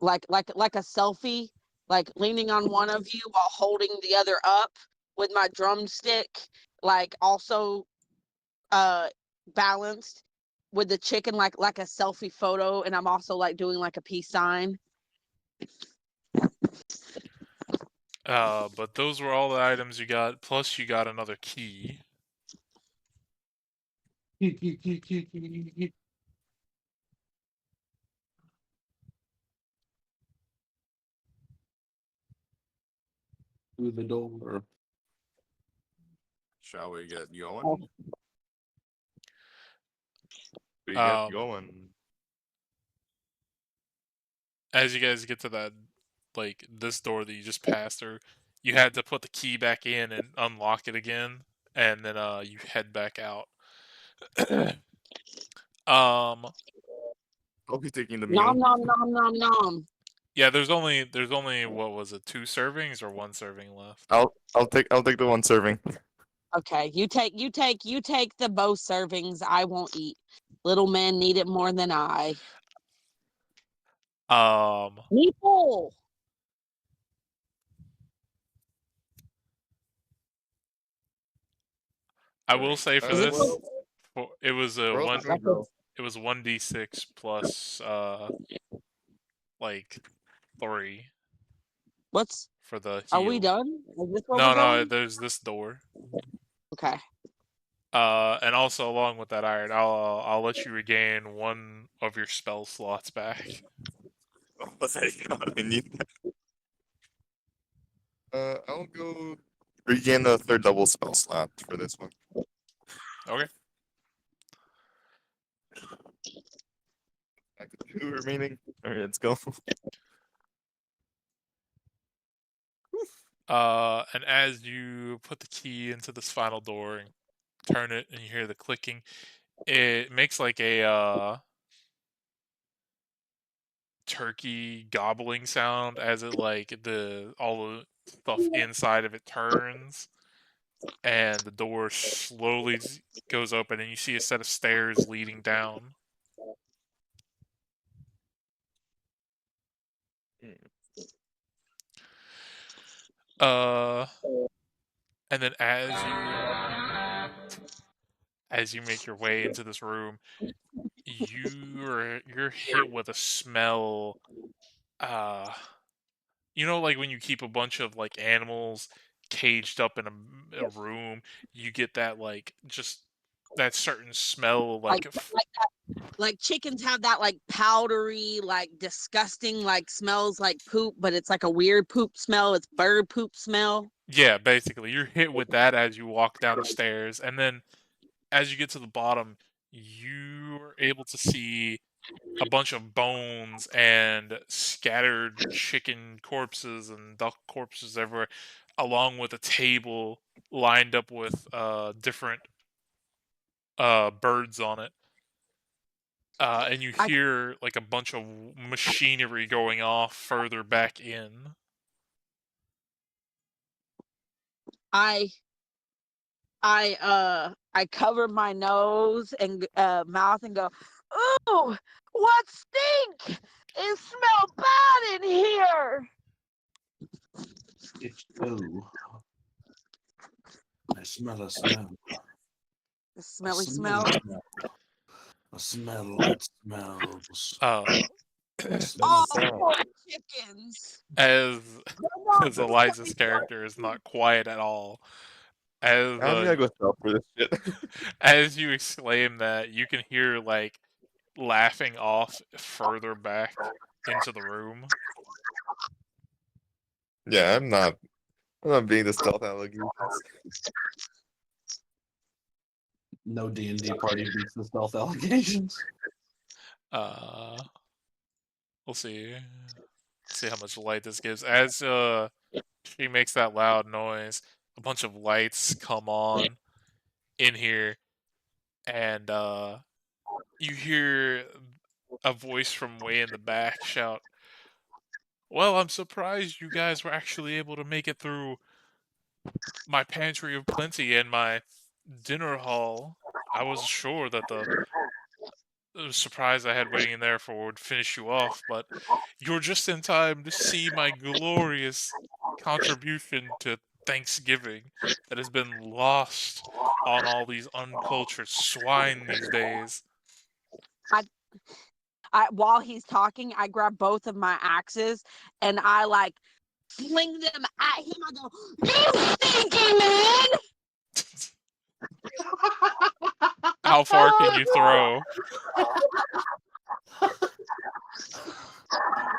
like a selfie, like leaning on one of you while holding the other up with my drumstick, like also balanced with the chicken, like a selfie photo, and I'm also like doing like a peace sign. But those were all the items you got. Plus, you got another key. Alright, through the door. Shall we get going? Oh. We get Um, going. As you guys get to that, like this door that you just passed through, you had to put the key back in and unlock it again, and then you head back out. um, I'll be taking the Nom meal. nom nom nom nom. yeah, there's only what was it, 2 servings or 1 serving left? I'll take the one serving. Okay, you take the both servings. I won't eat. Little men need it more than I. Meeple. I will say for Is it this, for- it was a Where else one. can we go? It was 1d6 plus like 3 What's? for the Are we heal. done? Is this where No, we're no, going? there's this door. Okay. And also along with that iron, I'll let you regain 1 of your spell slots back. Oh, thank God, I need that. I'll go regain the 3rd double spell slot for this one. Okay. Back to 2 remaining. Alright, let's go. And as you put the key into this final door and turn it, and you hear the clicking, it makes like a turkey gobbling sound as it like all the stuff inside of it turns, and the door slowly goes open, and you see a set of stairs leading down. And then as you make your way into this room, you're hit with a smell. You know, like when you keep a bunch of like animals caged up in a room, you get that like just that certain smell Like chickens have that like powdery, like disgusting, like smells like poop, but it's like a weird poop smell. It's bird poop smell. yeah, basically you're hit with that as you walk down the stairs, and then as you get to the bottom, you're able to see a bunch of bones and scattered chicken corpses and duck corpses everywhere, along with a table lined up with different birds on it. And you hear like a bunch of machinery going off further back in. I cover my nose and mouth and go, ooh, what stink! It smells bad in here. It's true. I smell a smell. The smelly smell. A smell that smells. Oh, poor chickens. As They're not Eliza's character is not quiet at all. As I'm gonna go sell for this shit. as you exclaim that, you can hear like laughing off further back into the room. Yeah, I'm not being the stealth allegations. No D&D party beats the stealth allegations. We'll see. See how much light this gives. As she makes that loud noise, a bunch of lights come on in here, and you hear a voice from way in the back shout, "Well, I'm surprised you guys were actually able to make it through my pantry of plenty and my dinner hall. I was sure that the surprise I had waiting in there for would finish you off, but you're just in time to see my glorious contribution to Thanksgiving that has been lost on all these uncultured swine these days." While he's talking, I grab both of my axes and I like fling them at him. I go, "You stinky man!" How far can you throw?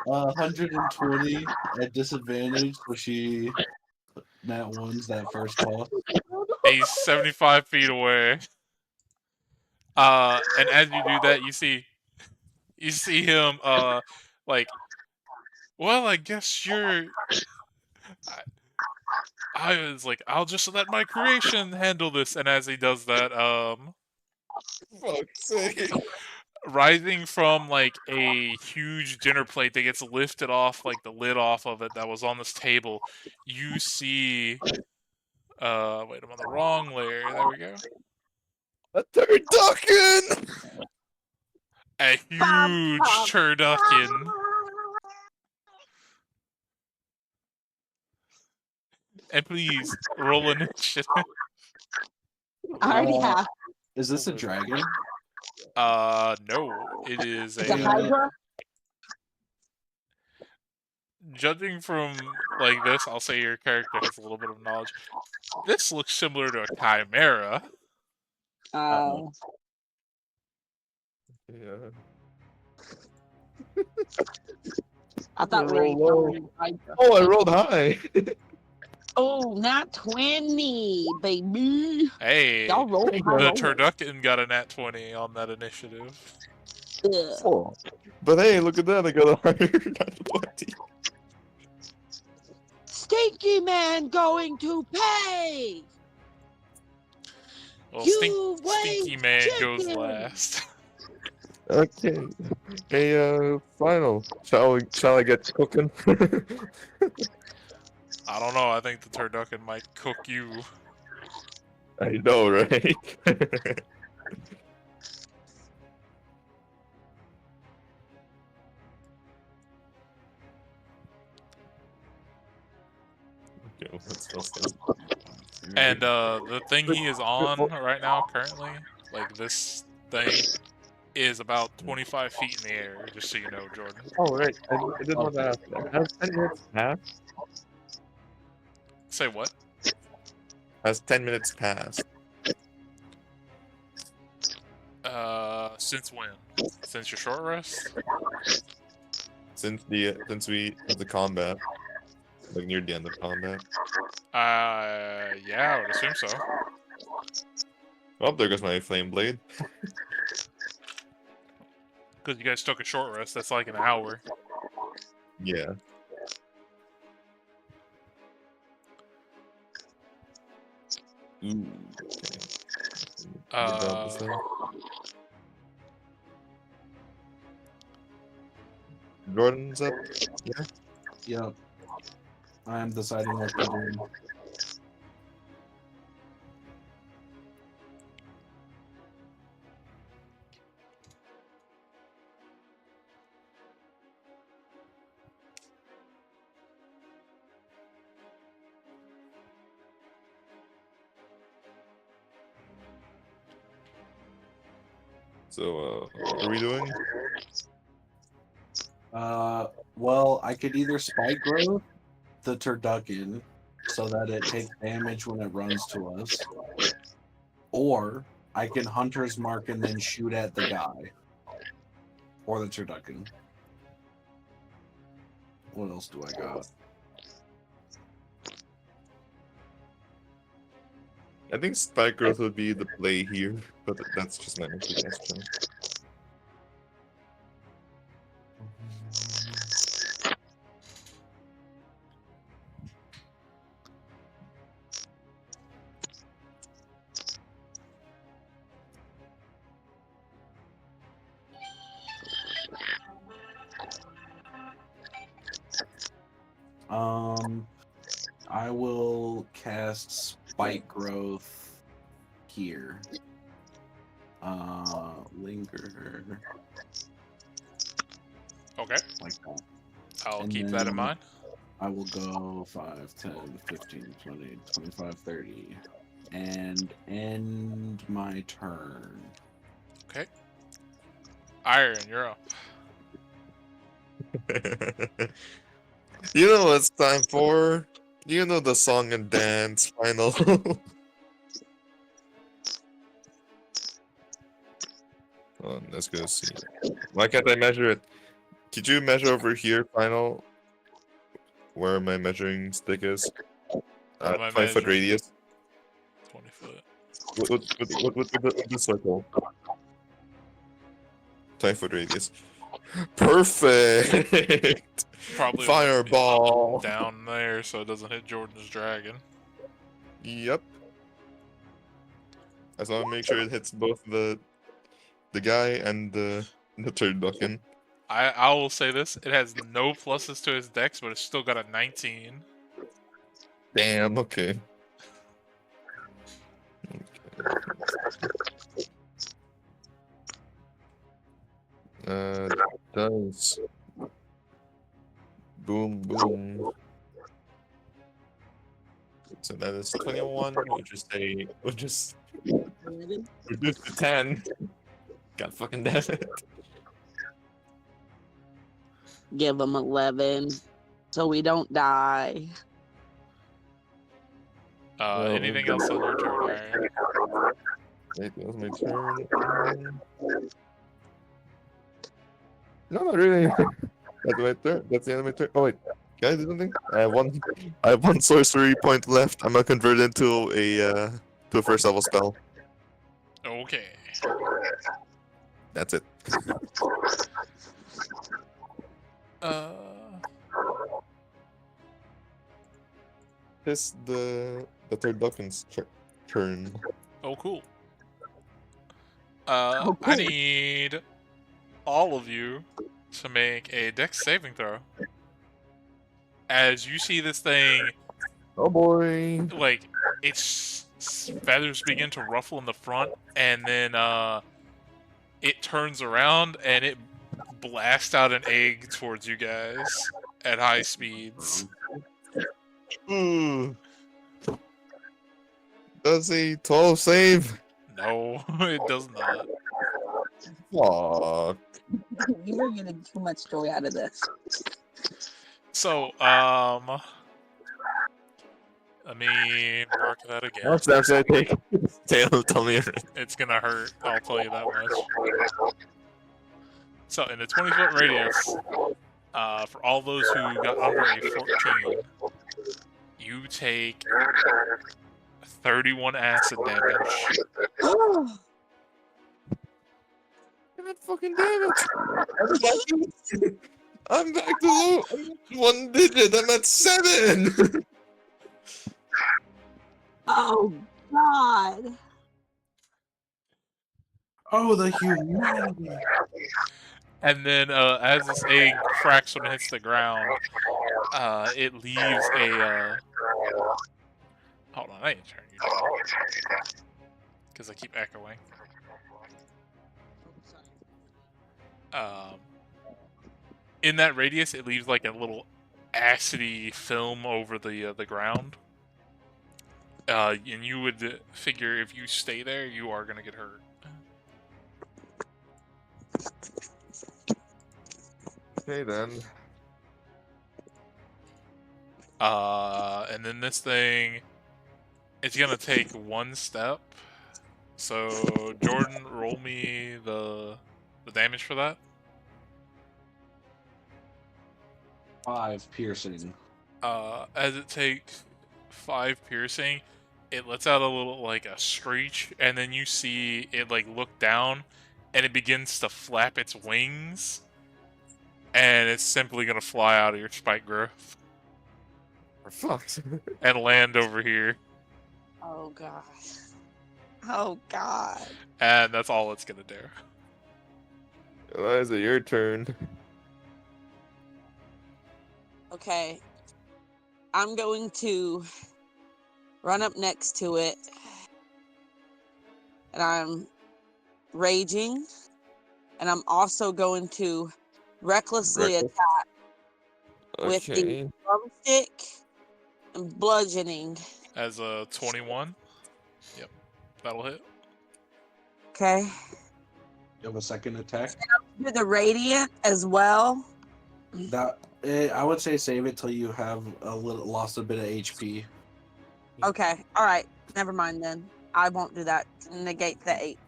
120 at disadvantage, so she nat ones that first toss. He's 75 feet away. And as you do that, you see him like, well, I guess you're. I was like, I'll just let my creation handle this. And as he does that, Fuck's sake. rising from like a huge dinner plate that gets lifted off, like the lid off of it that was on this table, you see. Wait, I'm on the wrong layer. There we go. A turducken! A huge turducken. And please roll initiative. I already have. Is this a dragon? No, it is It's a a. Hydra. Judging from like this, I'll say your character has a little bit of knowledge. This looks similar to a chimera. Oh. Yeah. I thought we were Roll going Hydra. Oh, I rolled high. Oh, not 20, baby. Hey, Y'all roll high the roll. turducken got a nat 20 on that initiative. Ugh. Oh. But hey, look at that. I got a higher nat 20. Stinky man going to pay. Well, You Stinky waste Man goes chicken. last. Okay. Hey, final. Shall I get cooking? I don't know. I think the turducken might cook you. I know, right? Okay, what's else? And the thing he is on right now, currently, like this thing, is about 25 feet in the air. Just so you know, Jordan. Oh, right. I did want to ask that. Has 10 minutes passed? Say what? Has 10 minutes passed? Since when? Since your short rest? Since we had the combat. Like near the end of combat. Yeah, I would assume so. Oh, there goes my flame blade. Because you guys took a short rest, that's like an hour. Yeah. Ooh. Okay. Jordan's up. Yeah. Yep. I am deciding what to do. So, what are we doing? Well, I could either spike growth the turducken so that it takes damage when it runs to us, or I can hunter's mark and then shoot at the guy or the turducken. What else do I got? I think spike growth would be the play here, but that's just my suggestion. I will cast spike growth here. Linger. Okay. Like that. I'll And keep that in then mind. I will go 5, 10, 15, 20, 25, 30. And end my turn. Okay. Iron, you're up. You know what it's time for? You know the song and dance final. Oh, let's go see. Why can't I measure it? Could you measure over here, final? Where my measuring stick is? What am I 20-foot measuring? radius. 20 foot. With the circle. 20-foot radius. Perfect! Probably Fireball! down there so it doesn't hit Jordan's dragon. Yep. I just want to make sure it hits both the guy and the turducken. I will say this: it has no pluses to its dex, but it's still got a 19. Damn. Okay. Dice. Boom, boom. So that is 21. We'll just reduce to 10. God fucking damn it. Give them 11 so we don't die. Anything else on your turn, Aaron? Anything else on my turn? No, not really. That's my turn. That's the end of my turn. Oh wait, can I do something? I have one sorcery point left. I'm gonna convert it into a first level spell. Okay. That's it. It's the turducken's turn. Oh, cool. Oh, I cool. need all of you to make a dex saving throw. As you see this thing, Oh boy. like, its feathers begin to ruffle in the front, and then it turns around and it blasts out an egg towards you guys at high speeds. Ooh. Does a 12 save? No, it does not. Fuck. You were getting too much joy out of this. So, let me mark that again. How much damage did I take? Tell me. It's gonna hurt, I'll tell you that much. So, in a 20-foot radius, for all those who got under a 14, you take 31 acid damage. God fucking damn it! I'm back to low. One digit. I'm at 7. Oh, God. Oh, the humanity. And then, as this egg cracks when it hits the ground, it leaves a, Hold on, I need to turn you down. Because I keep echoing. In that radius, it leaves like a little acidy film over the ground. And you would figure if you stay there, you are gonna get hurt. Okay then. And then this thing, it's gonna take one step. So Jordan, roll me the damage for that. 5 piercing. As it takes 5 piercing, it lets out a little, like, a screech, and then you see it, like, look down, and it begins to flap its wings, and it's simply gonna fly out of your spike growth For fuck's sake. and land over here, Oh, God. Oh, God. and that's all it's gonna do. Eliza, your turn. Okay. I'm going to run up next to it. And I'm raging. And I'm also going to recklessly Reckless. attack with the Okay. drumstick and bludgeoning. As a 21. Yep, that'll hit. Okay. You have a second attack? Do the radiant as well. That I would say save it till you have lost a bit of HP. Okay. All right. Never mind then. I won't do that. Negate the 8.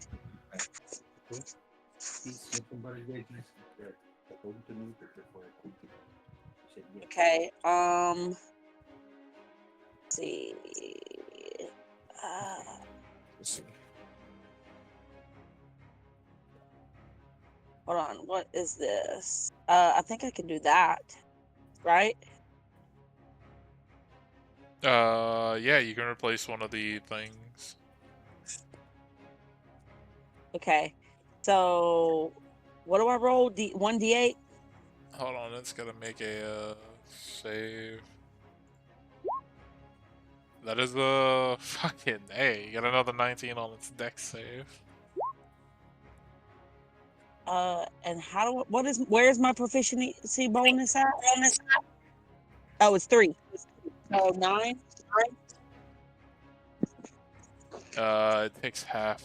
Okay. see. Let's see. Hold on. What is this? I think I can do that. Right? Yeah, you can replace one of the things. Okay. So, what do I roll? 1d8? Hold on, it's gotta make a save. That is the fucking A. You got another 19 on its dex save. And how do where's my proficiency bonus at? Oh, it's 3. So 9. It takes half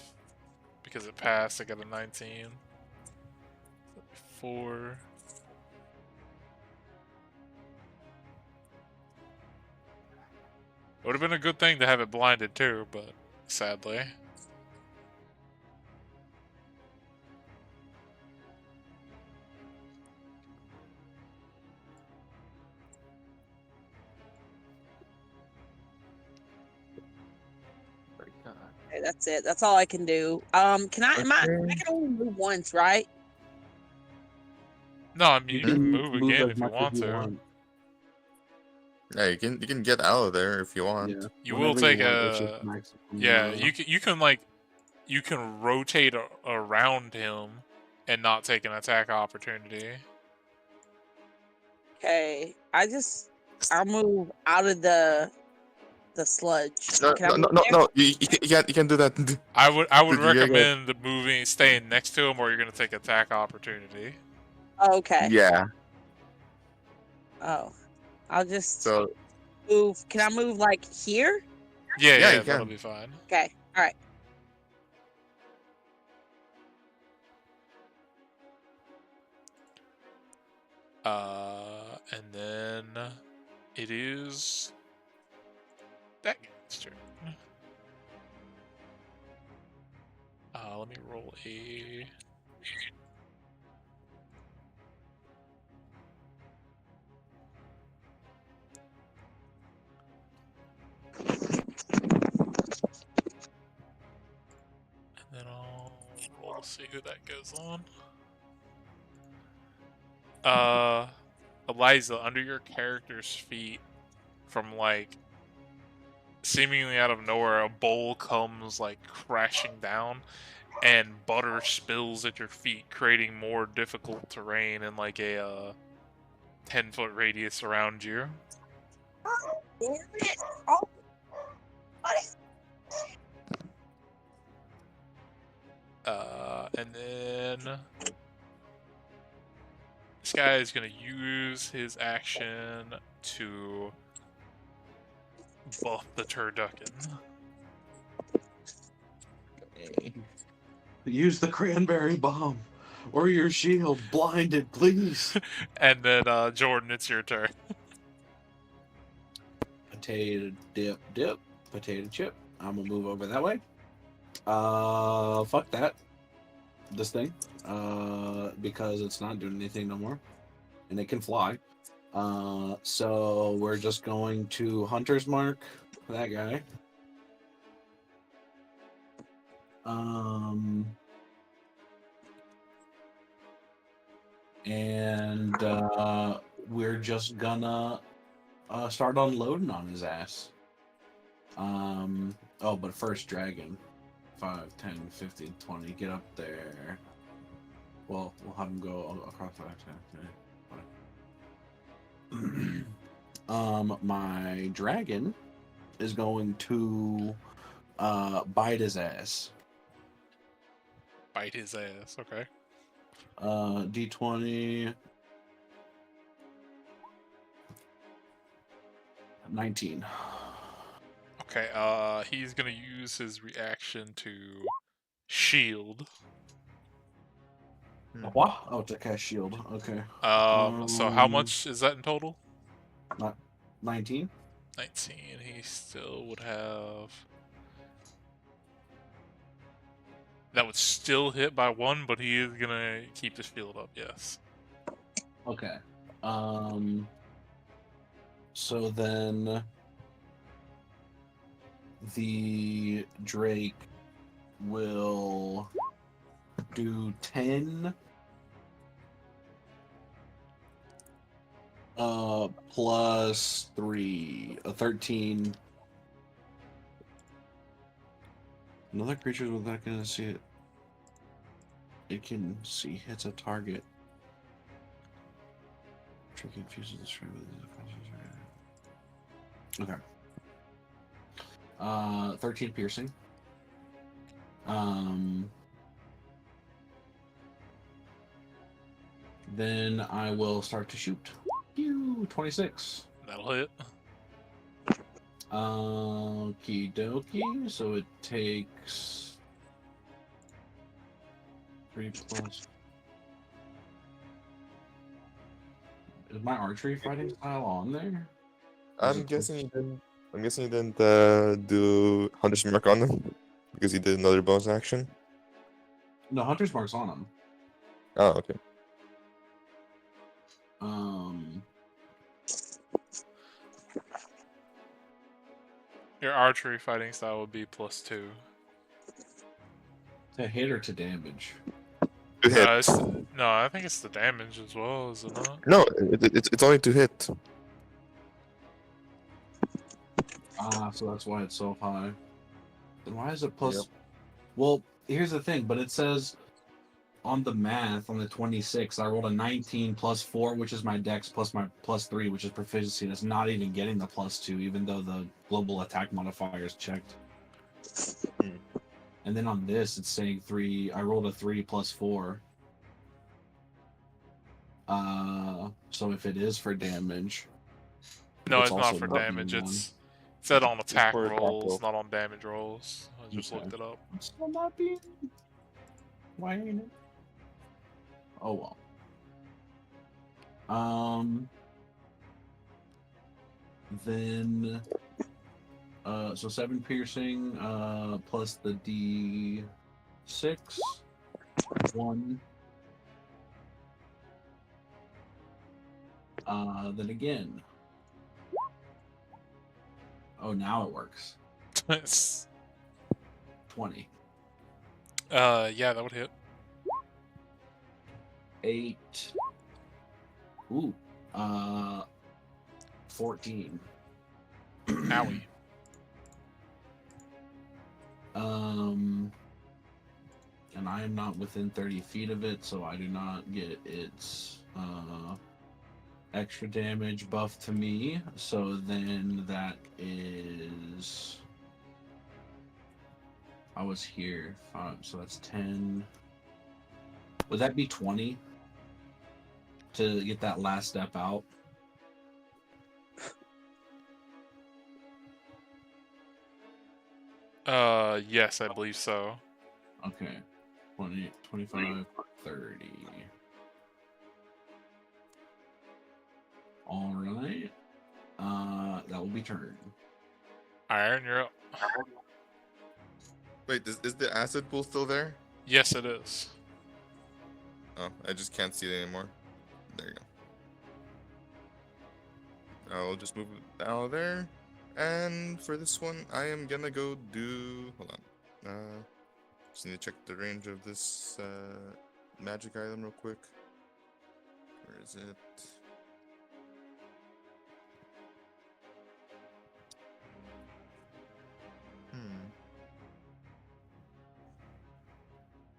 because it passed. I got a 19. 4. It would have been a good thing to have it blinded too, but sadly. Okay, that's it. That's all I can do. Can I? I Okay. can only move once, right? No, I mean you You can can move move again as if you much as want you to. want. Yeah, you can get out of there if you want. Yeah. You will Whenever take you want, it's just a maximum. yeah. You can rotate around him and not take an attack opportunity. Okay. I'll move out of the sludge. No, Can I no, move no, there? no. You can't do that. I would You gotta go- recommend staying next to him, or you're gonna take attack opportunity. Okay. Yeah. Oh, I'll just So move. Can I move like here? Yeah, yeah, yeah, you that'll can. be fine. Okay. All right. And then it is that guy's turn. Let me roll a. And then I'll roll to see who that goes on. Eliza, under your character's feet, from like seemingly out of nowhere, a bowl comes like crashing down, and butter spills at your feet, creating more difficult terrain in like a 10-foot radius around you. Damn it. Oh, And then this guy is gonna use his action to buff the turducken. Use the cranberry bomb or your shield. Blinded, please. And then Jordan, it's your turn. Potato dip, potato chip. I'm gonna move over that way. Fuck that. This thing. Because it's not doing anything no more. And it can fly. So we're just going to Hunter's Mark for that guy. And we're just gonna start unloading on his ass. Oh, but first, dragon. 5, 10, 15, 20. Get up there. Well, we'll have him go across 5, 10, 20. My dragon is going to bite his ass. Bite his ass, okay. D20. 19. Okay, he's gonna use his reaction to shield. What? Oh, to cast shield. Okay. So how much is that in total? Not 19. 19. He still would have. That would still hit by 1, but he is gonna keep the shield up. Yes. Okay. So then the Drake will do 10 plus 3, 13. Another creature with that gonna see it. It can see hits a target. Trick confuses the string with okay. 13 piercing. Then I will start to shoot. Pew, 26. That'll hit. Okie dokie. So it takes 3 plus. Is my archery fighting style on there? I'm guessing you didn't. I'm guessing you didn't do Hunter's Mark on them because you did another bonus action. No, Hunter's Mark's on him. Oh, okay. Your archery fighting style would be +2. To hit or to damage? To hit. No, I think it's the damage as well, is it not? No, it's only to hit. So that's why it's so high. Then why is it plus? Yep. Well, here's the thing, but it says on the math on the 26, I rolled a 19 plus 4, which is my dex, plus my plus 3, which is proficiency. That's not even getting the +2, even though the global attack modifier is checked. And then on this, it's saying 3. I rolled a 3 plus 4. So if it is for damage, No, it's not also for not damage. being It's said on attack for attack rolls, roll. not on damage rolls. I just Okay. looked it up. It's still not being. Why ain't it? Oh well. Then so 7 piercing plus the D6 1. Then again. Oh, now it works. 20. Yeah, that would hit. 8. Ooh. 14. Owie. And I am not within 30 feet of it, so I do not get its extra damage buff to me. So then that is. I was here. So that's 10. Would that be 20 to get that last step out? Yes, I believe so. Okay. 20, 25, 30. All right. That will be turn. Iron, you're up. Wait, is the acid pool still there? Yes, it is. Oh, I just can't see it anymore. There you go. I'll just move it out of there. And for this one, I am gonna go do. Hold on. Just need to check the range of this magic item real quick. Where is it?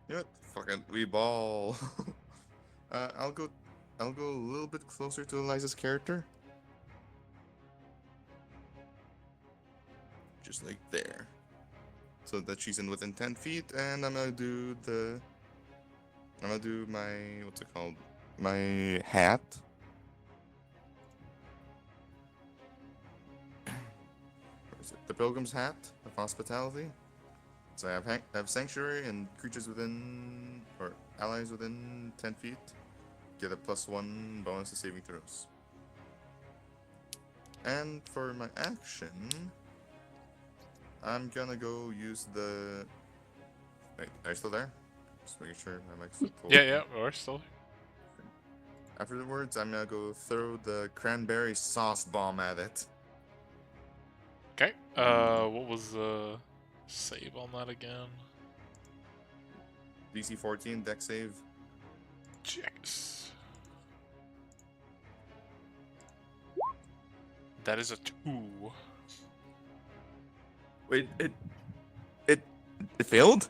You know what? Fuck it, we ball. I'll go a little bit closer to Eliza's character. Just like there. So that she's in within 10 feet, and I'm gonna do my, what's it called? My hat. Where is it? The Pilgrim's Hat of Hospitality. So I have Sanctuary and creatures within, or allies within 10 feet get a +1 bonus to saving throws. And for my action, I'm gonna go use the. Wait, are you still there? Just making sure I'm actually full. Yeah, we're still. Afterwards, I'm gonna go throw the cranberry sauce bomb at it. Okay. What was the save on that again? DC 14, deck save. Checks. That is a 2. Wait, it failed?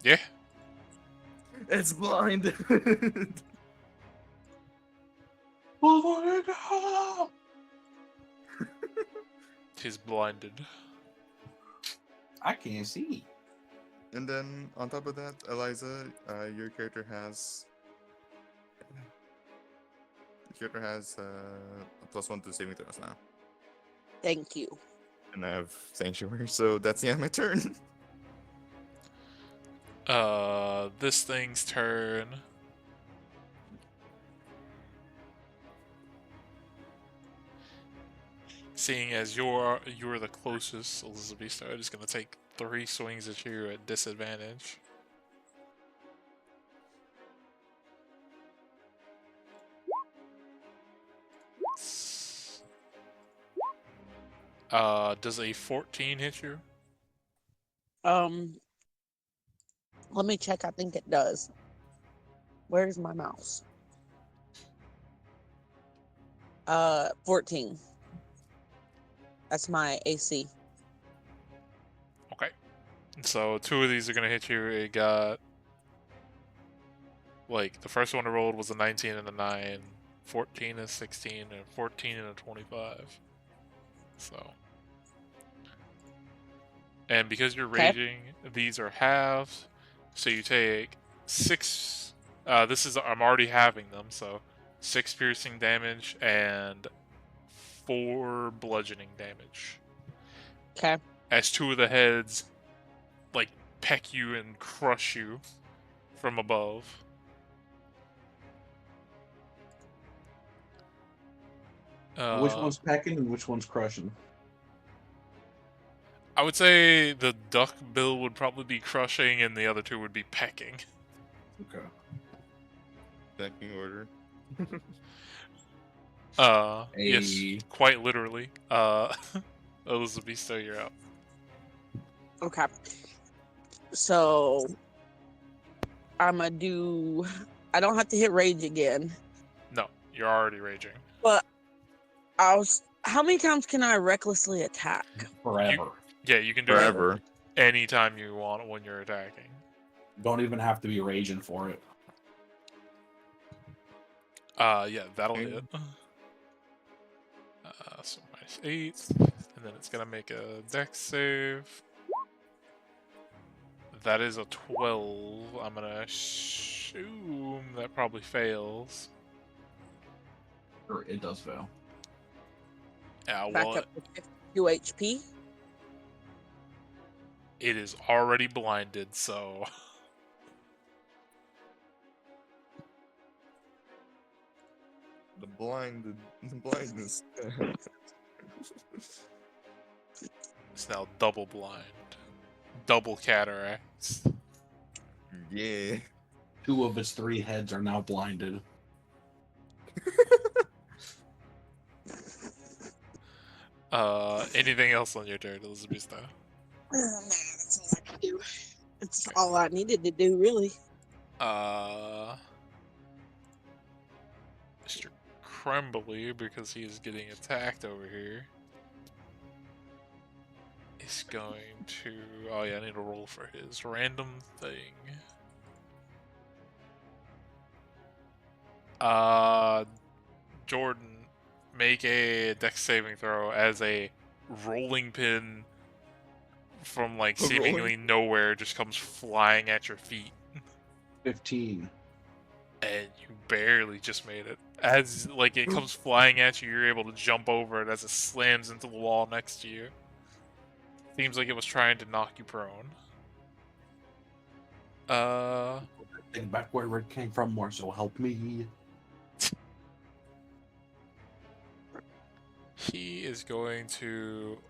Yeah. It's blind. Tis blinded. I can't see. And then on top of that, Eliza, your character has a +1 to saving throws now. Thank you. And I have Sanctuary, so that's the end of my turn. This thing's turn. Seeing as you're the closest, Elizabeth, so I'm just gonna take 3 swings at you at disadvantage. Does a 14 hit you? Let me check. I think it does. Where's my mouse? 14. That's my AC. Okay. So 2 of these are gonna hit you. It got like the first one I rolled was a 19 and a 9, 14 and a 16, and 14 and a 25. So. And because you're Okay. raging, these are halves. So you take 6. I'm already having them, so 6 piercing damage and 4 bludgeoning damage. Okay. As 2 of the heads, like, peck you and crush you from above. Which one's pecking and which one's crushing? I would say the duck bill would probably be crushing, and the other 2 would be pecking. Okay. Pecking order. Yes, quite literally. Elizabeth, so you're out. Okay. So I'm gonna do. I don't have to hit rage again. No, you're already raging. But how many times can I recklessly attack? Forever. Yeah, you can do Forever. it anytime you want when you're attacking. Don't even have to be raging for it. Yeah, that'll Okay. hit. So -8, and then it's gonna make a dex save. That is a 12. I'm gonna assume that probably fails. Or it does fail. Yeah, Back well, up to 52 HP. it is already blinded, so The blindness. it's now double blind, double cataracts. Yeah. 2 of its 3 heads are now blinded. Anything else on your turn, Elizabeth? Nah, that's all I can do. That's all I needed to do, really. Mr. Crumbly, because he's getting attacked over here, is going to. Oh yeah, I need to roll for his random thing. Jordan, make a dex saving throw as a rolling pin from like A rolling- seemingly nowhere just comes flying at your feet. 15. And you barely just made it. As like it comes flying at you, you're able to jump over it as it slams into the wall next to you. Seems like it was trying to knock you prone. Think back where it came from more, so help me. He is going to.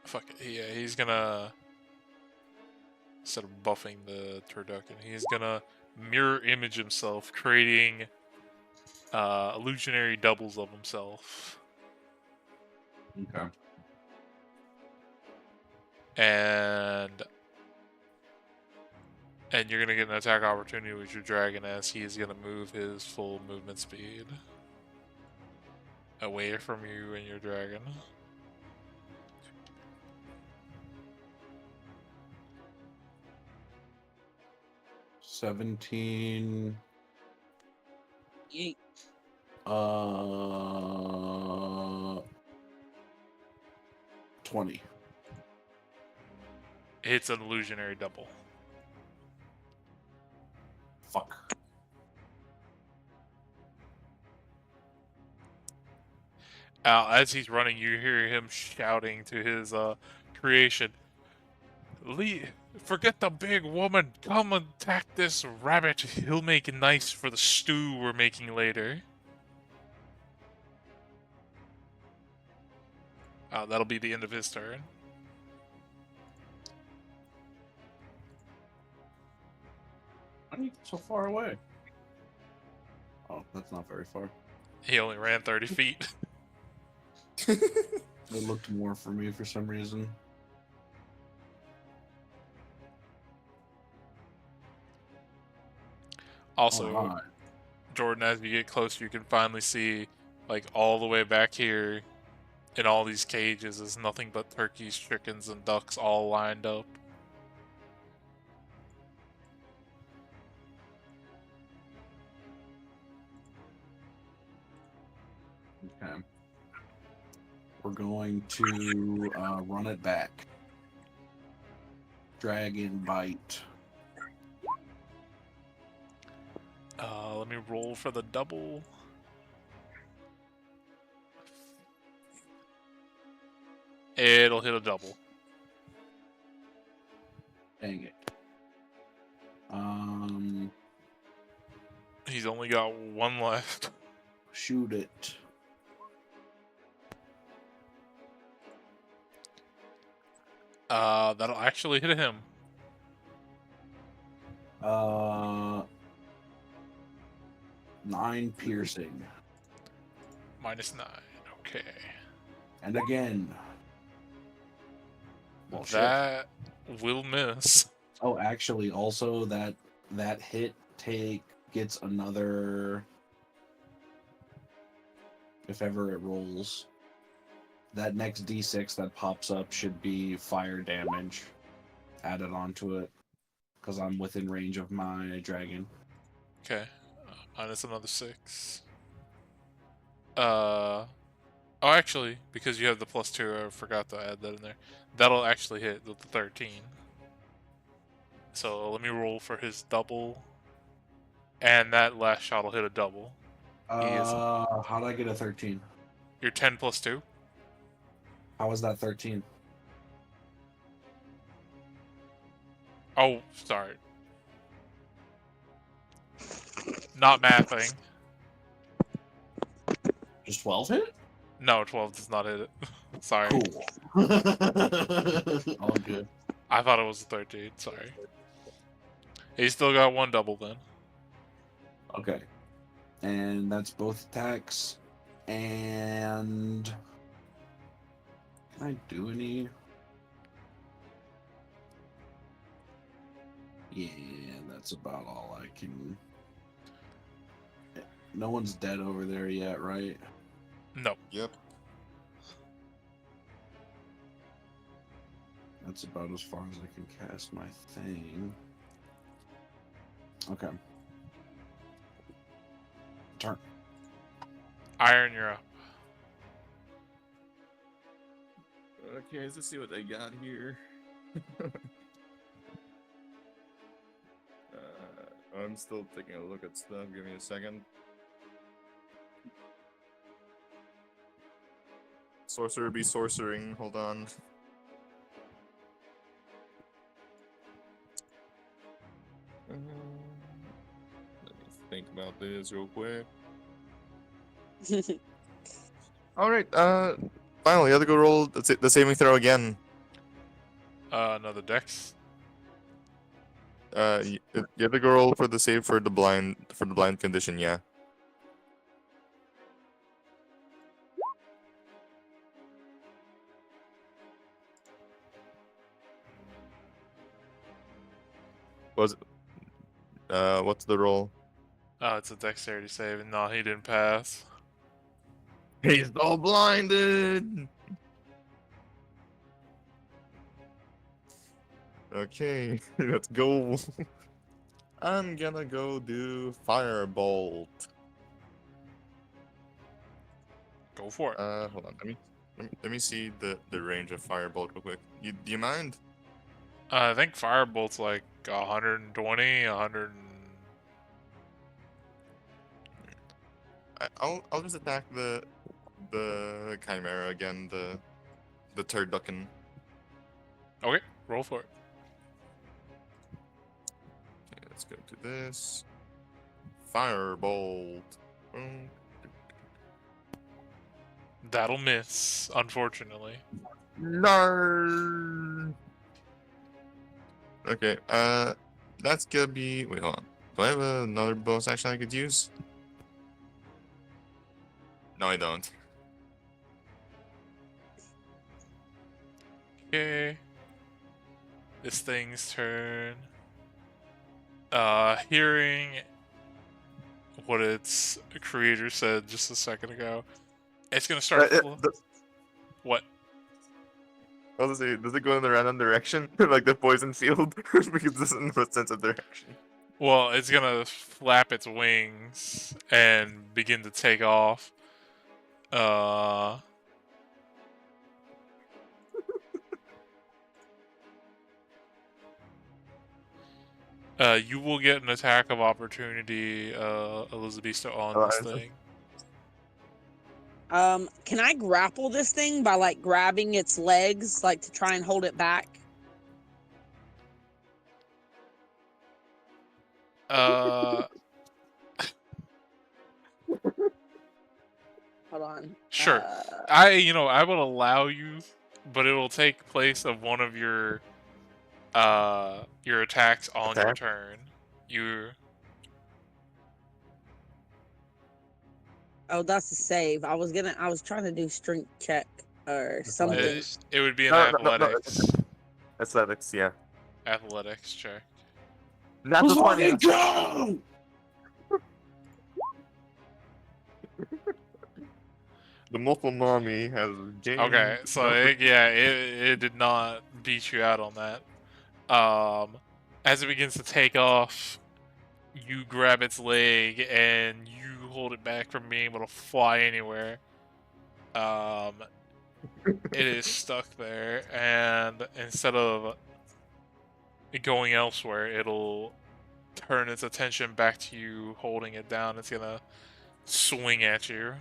Fuck it. Yeah, he's gonna instead of buffing the turducken. He's gonna mirror image himself, creating illusionary doubles of himself. Okay. And you're gonna get an attack opportunity with your dragon as he is gonna move his full movement speed away from you and your dragon. $17. Yeet. 20. It's an illusionary double. Fuck. As he's running, you hear him shouting to his creation, forget the big woman, come attack this rabbit, he'll make it nice for the stew we're making later. That'll be the end of his turn. Why are you so far away? Oh, that's not very far. He only ran 30 feet. It looked more for me for some reason. Also, Alright. Jordan, as you get closer, you can finally see, like, all the way back here in all these cages is nothing but turkeys, chickens, and ducks all lined up. Okay. We're going to run it back. Dragon bite. Let me roll for the double. It'll hit a double. Dang it. He's only got one left. Shoot it. That'll actually hit him. 9 piercing. -9. Okay. And again. Well, shit. that will miss. Oh, actually, also that hit gets another. If ever it rolls, that next D6 that pops up should be fire damage added onto it, because I'm within range of my dragon. Okay. Minus another 6. Oh, actually, because you have the +2, I forgot to add that in there. That'll actually hit with the 13. So let me roll for his double. And that last shot will hit a double. How'd I get a 13? You're 10 + 2. How was that 13? Oh, sorry. Not mathing. Just 12 hit? No, 12 does not hit it. Sorry. Cool. All good. I thought it was a 13. Sorry. He still got one double then. Okay. And that's both attacks. And can I do any? Yeah, that's about all I can. No one's dead over there yet, right? No. Yep. That's about as far as I can cast my thing. Okay. Turn. Iron, you're up. Okay, let's see what they got here. I'm still taking a look at stuff. Give me a second. Sorcerer be sorcering. Hold on. Let me think about this real quick. All right. Finally, you have to go roll the saving throw again. Another dex. you have to go roll for the save for the blind condition. Yeah. Was what's the roll? Oh, it's a dexterity save, and no, he didn't pass. He's all blinded. Okay, let's go. I'm gonna go do firebolt. Go for it. Hold on. Let me see the range of firebolt real quick. Do you mind? I think Firebolt's like 120, 100. I'll just attack the chimera again. The turducken. Okay, roll for it. Okay, let's go to this. Firebolt. Boom. That'll miss, unfortunately. No. Okay, that's gonna be. Wait, hold on. Do I have another bonus action I could use? No, I don't. Okay. This thing's turn. Hearing what its creator said just a second ago, it's gonna start. What? I was gonna say, does it go in the random direction, like the poison field, because it doesn't make sense of direction? Well, it's gonna flap its wings and begin to take off. You will get an attack of opportunity, Elizabeth, on this thing. Can I grapple this thing by like grabbing its legs, like to try and hold it back? Uh, Hold on. Sure. I will allow you, but it'll take place of one of your attacks on your turn. Oh, that's a save. I was trying to do strength check or something. It would be an No. athletics. Athletics, yeah. Athletics check. That's a funny. Go! The muffle mommy has gained. Okay, so it did not beat you out on that. As it begins to take off, you grab its leg and you hold it back from being able to fly anywhere. It is stuck there, and instead of going elsewhere, it'll turn its attention back to you, holding it down. It's gonna swing at you.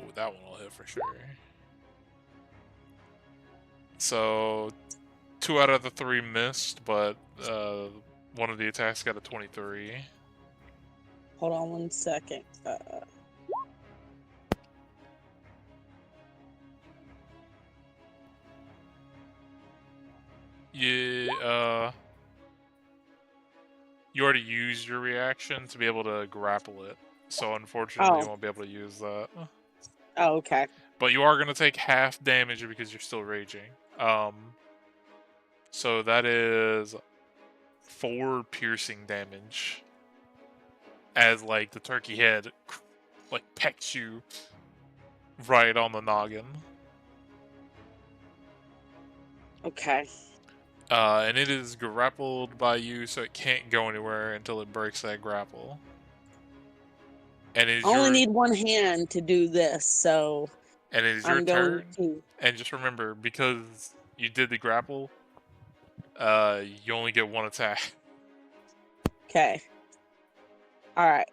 Ooh, that one will hit for sure. So, 2 out of the 3 missed, but one of the attacks got a 23. Hold on 1 second. Yeah, you already used your reaction to be able to grapple it, so unfortunately you won't be able to use that. Oh, okay. But you are going to take half damage because you're still raging. So that is 4 piercing damage. As, like, the turkey head, like, pecks you right on the noggin. Okay. And it is grappled by you, so it can't go anywhere until it breaks that grapple. And it is I only need one hand to do this, so and it is your I'm going turn. to. And just remember, because you did the grapple, you only get 1 attack. Okay. All right.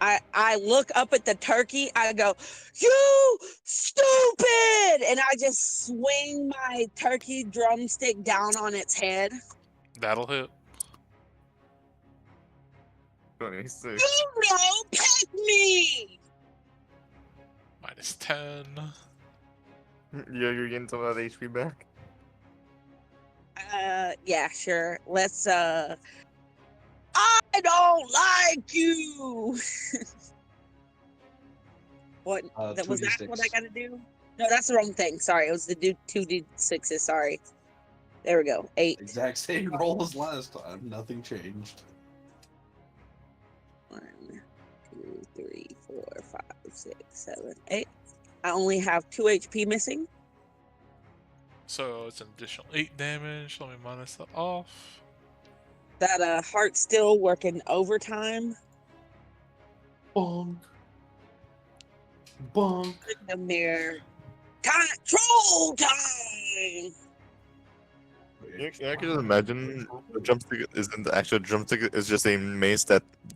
I look up at the turkey. I go, "You stupid!" And I just swing my turkey drumstick down on its head. That'll hit. 26. You know, pet me. -10. You're getting some of that HP back. Yeah, sure. Let's I don't like you. What that was that what I 2d6. gotta do? No, that's the wrong thing. Sorry, it was the 2d6s. Sorry. There we go. 8. Exact same roll as last time. Nothing changed. 1, 2, 3, 4, 5, 6, 7, 8. I only have 2 HP missing. So it's an additional 8 damage. Let me minus that off. That heart's still working overtime. Bonk. Bonk. Click the mirror. Control time. I can just imagine the drumstick isn't the actual drumstick. It's just a mace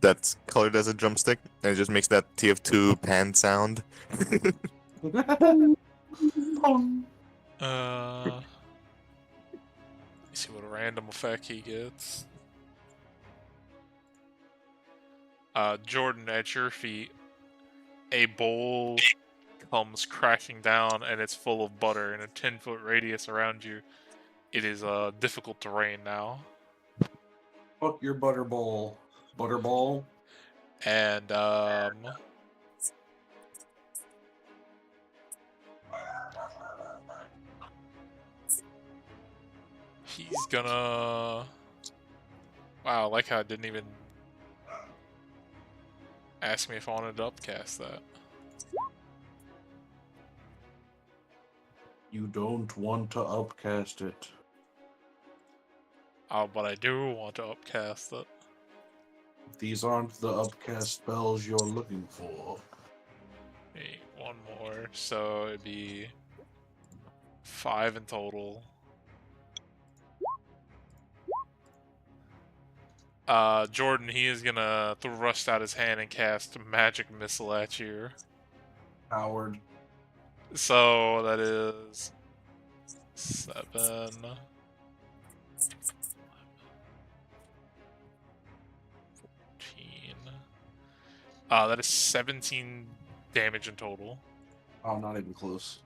that's colored as a drumstick, and it just makes that TF2 pan sound. Bonk. Let's see what a random effect he gets. Jordan, at your feet, a bowl comes crashing down, and it's full of butter in a 10-foot radius around you. It is difficult terrain now. Fuck your butterball. Butterball. And he's gonna. Wow, I like how I didn't even ask me if I wanted to upcast that. You don't want to upcast it. Oh, but I do want to upcast it. These aren't the upcast spells you're looking for. Wait, one more. So it'd be 5 in total. Jordan, he is gonna thrust out his hand and cast magic missile at you. Howard. So that is 7. 14. That is 17 damage in total. Oh, not even close.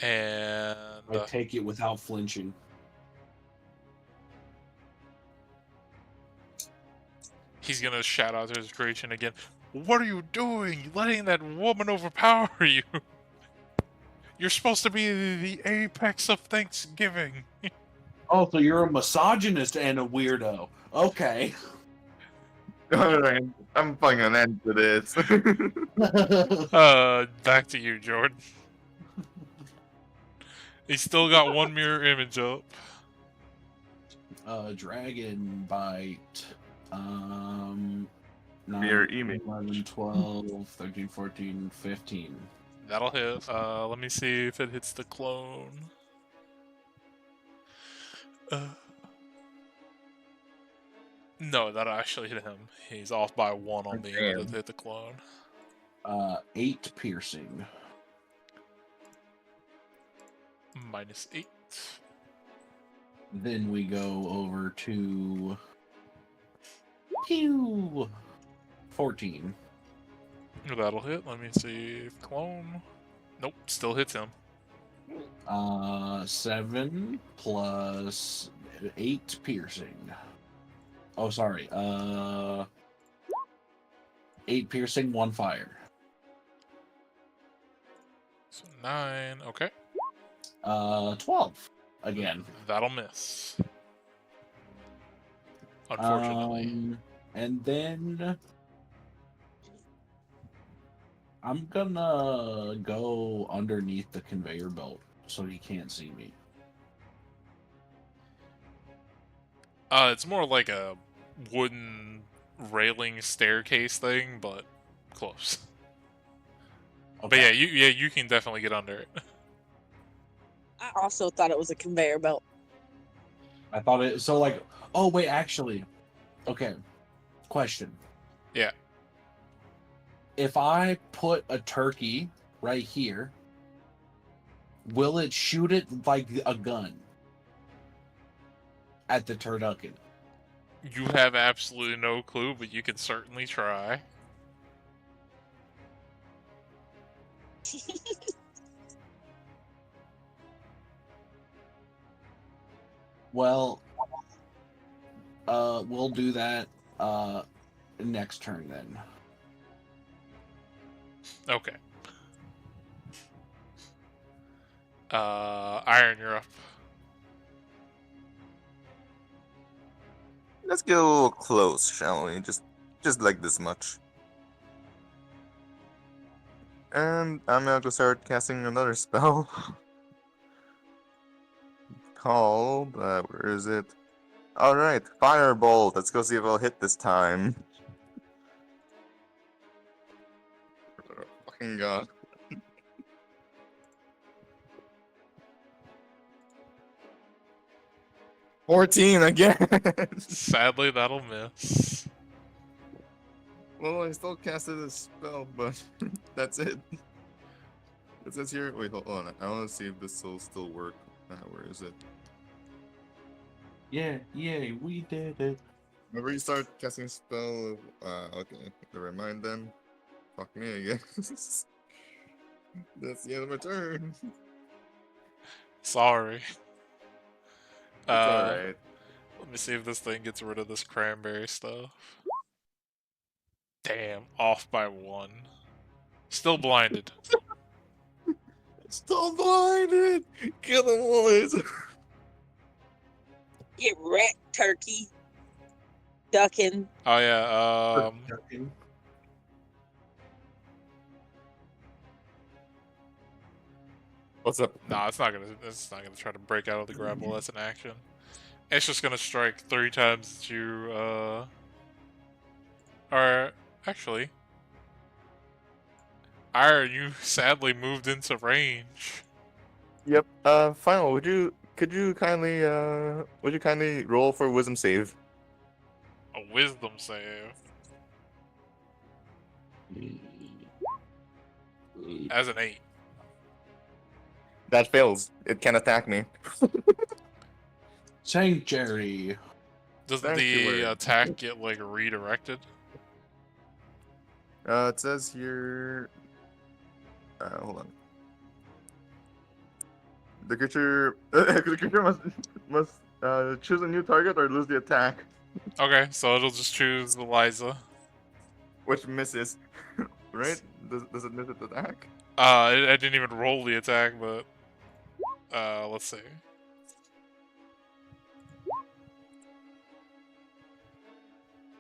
And I take it without flinching. he's gonna shout out to his creation again. What are you doing? You're letting that woman overpower you. You're supposed to be the apex of Thanksgiving. Oh, so you're a misogynist and a weirdo. Okay. Alright, I'm putting an end to this. Back to you, Jordan. He's still got one mirror image up. Dragon bite. 9, Mirror image. 11, 12, 13, 14, 15. That'll hit. Let me see if it hits the clone. No, that actually hit him. He's off by 1 on being able to hit the clone. 8 piercing. -8. Then we go over to 14. That'll hit. Let me see if clone. Nope, still hits him. 7 plus 8 piercing. Oh, sorry. 8 piercing, 1 fire. So 9. Okay. 12 again. That'll miss. Unfortunately. And then I'm gonna go underneath the conveyor belt so he can't see me. It's more like a wooden railing staircase thing, but close. Okay. But yeah, you can definitely get under it. I also thought it was a conveyor belt. I thought it so like oh wait, actually. Okay. Question. Yeah. If I put a turkey right here, will it shoot it like a gun at the turducken? You have absolutely no clue, but you can certainly try. Well, we'll do that next turn then. Okay. Iron, you're up. Let's get a little close, shall we? Just like this much. And I'm gonna go start casting another spell. Called, where is it? Alright, Firebolt. Let's go see if I'll hit this time. Oh, fucking god. 14 again! Sadly, that'll miss. Well, I still casted a spell, but that's it. It says here, wait, hold on. I want to see if this will still work. Where is it? Yeah, we did it. Whenever you start casting a spell, okay, never mind then. Fuck me, I guess. That's the end of my turn. Sorry. It's alright. Let me see if this thing gets rid of this cranberry stuff. Damn, off by 1. Still blinded. Still blinded! Kill them, boys! Get wrecked, turkey. Ducking. Oh yeah, What's up? no, it's not gonna try to break out of the grapple. That's an action. It's just gonna strike 3 times at you, or actually, Iron, you sadly moved into range. Yep. Final. Could you kindly roll for wisdom save? A wisdom save. As an 8. That fails. It can attack me. Sanctuary. Doesn't the attack get like redirected? It says here. Hold on. The creature must choose a new target or lose the attack, Okay, so it'll just choose Eliza. which misses. Right? Does it miss its attack? I didn't even roll the attack, but let's see.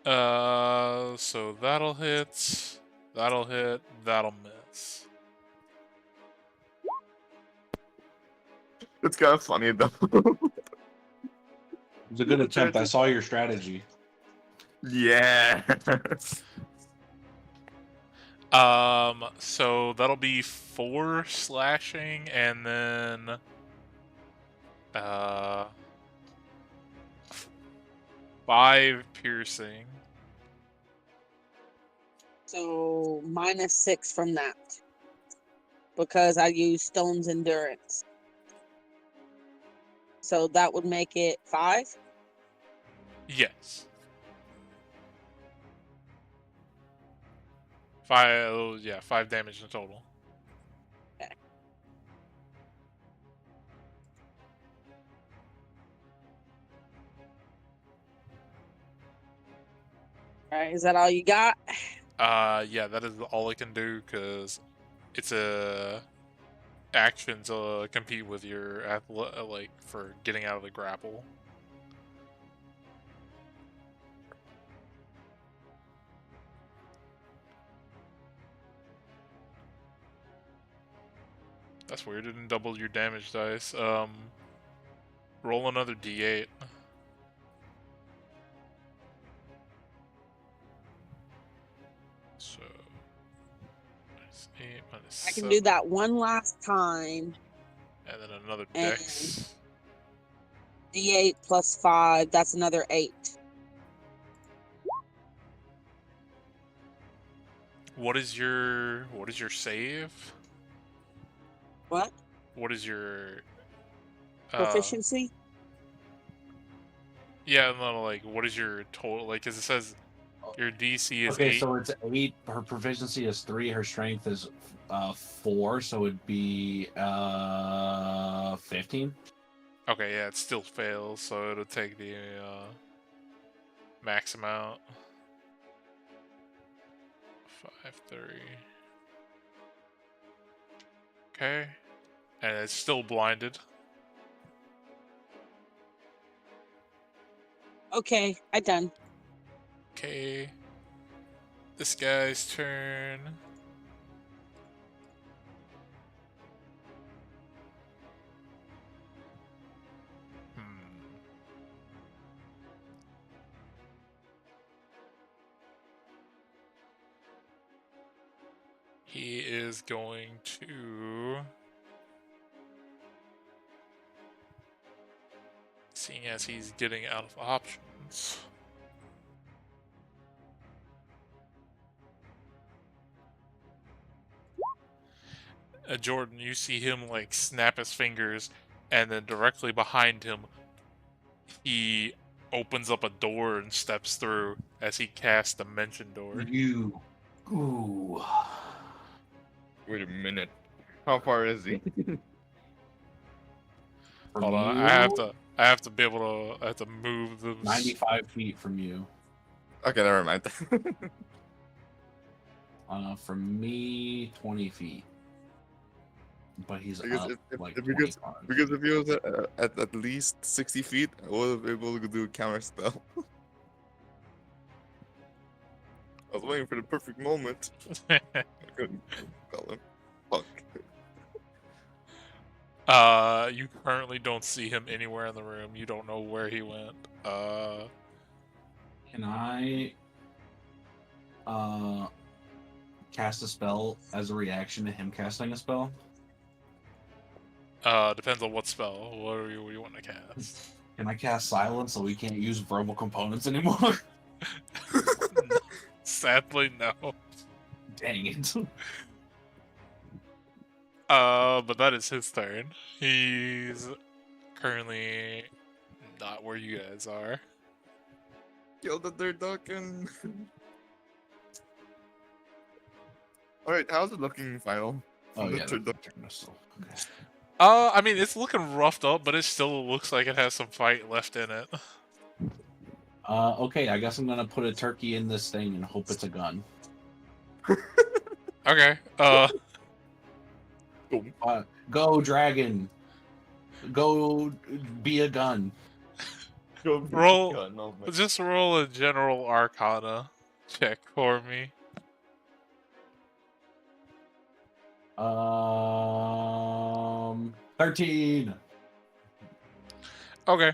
So that'll hit, that'll miss. It's kind of funny though. It was a good attempt. I saw your strategy. Yeah. So that'll be 4 slashing and then 5 piercing. So -6 from that. Because I used Stone's Endurance. So that would make it 5? Yes. 5, yeah, 5 damage in total. Okay. Alright, is that all you got? Yeah, that is all it can do because it's a action to compete with your like for getting out of the grapple. That's weird. It didn't double your damage dice. Roll another d8. So -8 I can -7, do that one last time. and then another And dex. D8 plus 5, that's another 8. What is your save? What? What is your Proficiency? Yeah, no, like what is your total? Like, 'cause it says Your DC is Okay, 8. so it's 8. Her proficiency is 3. Her strength is 4, so it'd be 15. Okay, yeah, it still fails, so it'll take the max amount. 5, 3. Okay, and it's still blinded. Okay, I done. Okay, this guy's turn. He is going to, seeing as he's getting out of options. Jordan, you see him like snap his fingers, and then directly behind him, he opens up a door and steps through as he casts Dimension Door. You. Ooh. Wait a minute. How far is he? Hold on, I have to be able to. I have to move the 95 feet from you. Okay, never mind. From me, 20 feet. But he's Because up if- like if- because- 25. Because if he was at least 60 feet, I would have been able to do a counter spell. I was waiting for the perfect moment. I couldn't spell him. Fuck. You currently don't see him anywhere in the room. You don't know where he went. Can I cast a spell as a reaction to him casting a spell? Depends on what spell. What do you want to cast? Can I cast silence so we can't use verbal components anymore? Sadly, no. Dang it. But that is his turn. He's currently not where you guys are. Kill the dirt duck and. Alright, how's it looking, Final? Oh, The yeah. dirt duck. Okay. I mean, it's looking roughed up, but it still looks like it has some fight left in it. Okay, I guess I'm gonna put a turkey in this thing and hope it's a gun. Okay, Go, dragon! Go be a gun. roll, just roll a general arcana check for me. 13. Okay.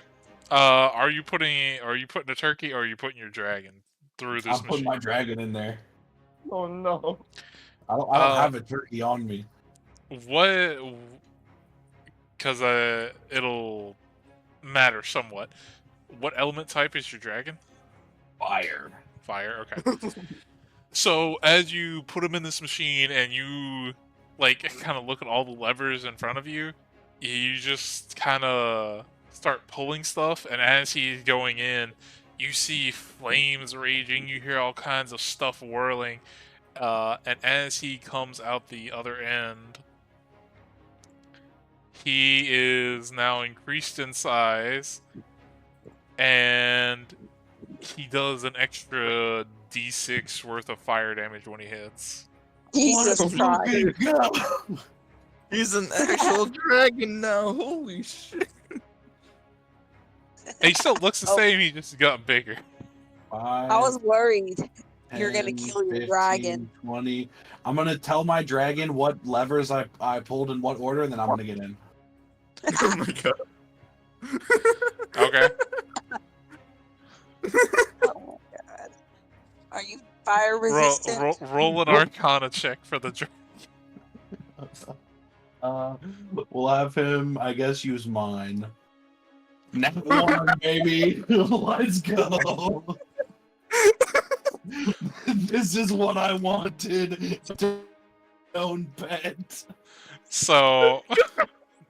Are you putting a turkey, or are you putting your dragon through this I'm putting machine? my dragon in there. Oh no. I don't have a turkey on me. What? Because it'll matter somewhat. What element type is your dragon? Fire. Fire. Okay. So as you put him in this machine and you like kind of look at all the levers in front of you, you just kind of start pulling stuff, and as he's going in, you see flames raging, you hear all kinds of stuff whirling, and as he comes out the other end, he is now increased in size, and he does an extra d6 worth of fire damage when he hits. Jesus Christ. Go! He's an actual dragon now. Holy shit. And he still looks the same, he just got bigger. I was worried. You're gonna 10, kill your 15, dragon. 20. I'm gonna tell my dragon what levers I pulled in what order, and then I'm gonna get in. Oh my god. Okay. Oh my god. Are you fire resistant? Roll an arcana check for the dragon. We'll have him, I guess, use mine. Next one, baby. Let's go. This is what I wanted. Own pet. So,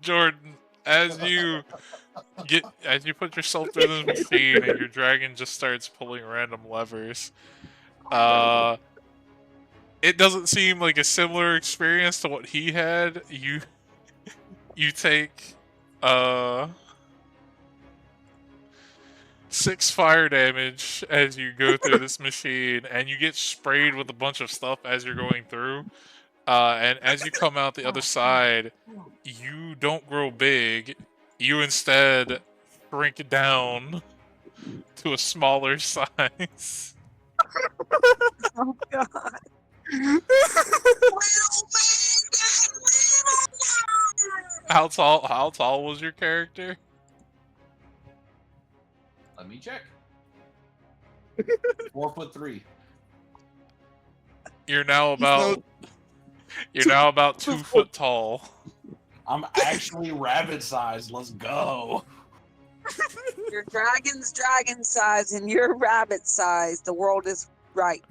Jordan, as you put yourself through this machine and your dragon just starts pulling random levers, It doesn't seem like a similar experience to what he had. You take 6 fire damage as you go through this machine, and you get sprayed with a bunch of stuff as you're going through. And as you come out the other side, you don't grow big. You instead shrink down to a smaller size. Oh God. How tall was your character? Let me check. 4'3". You're now about 2 foot tall. I'm actually rabbit sized. Let's go. Your dragon's dragon size and your rabbit size. The world is right.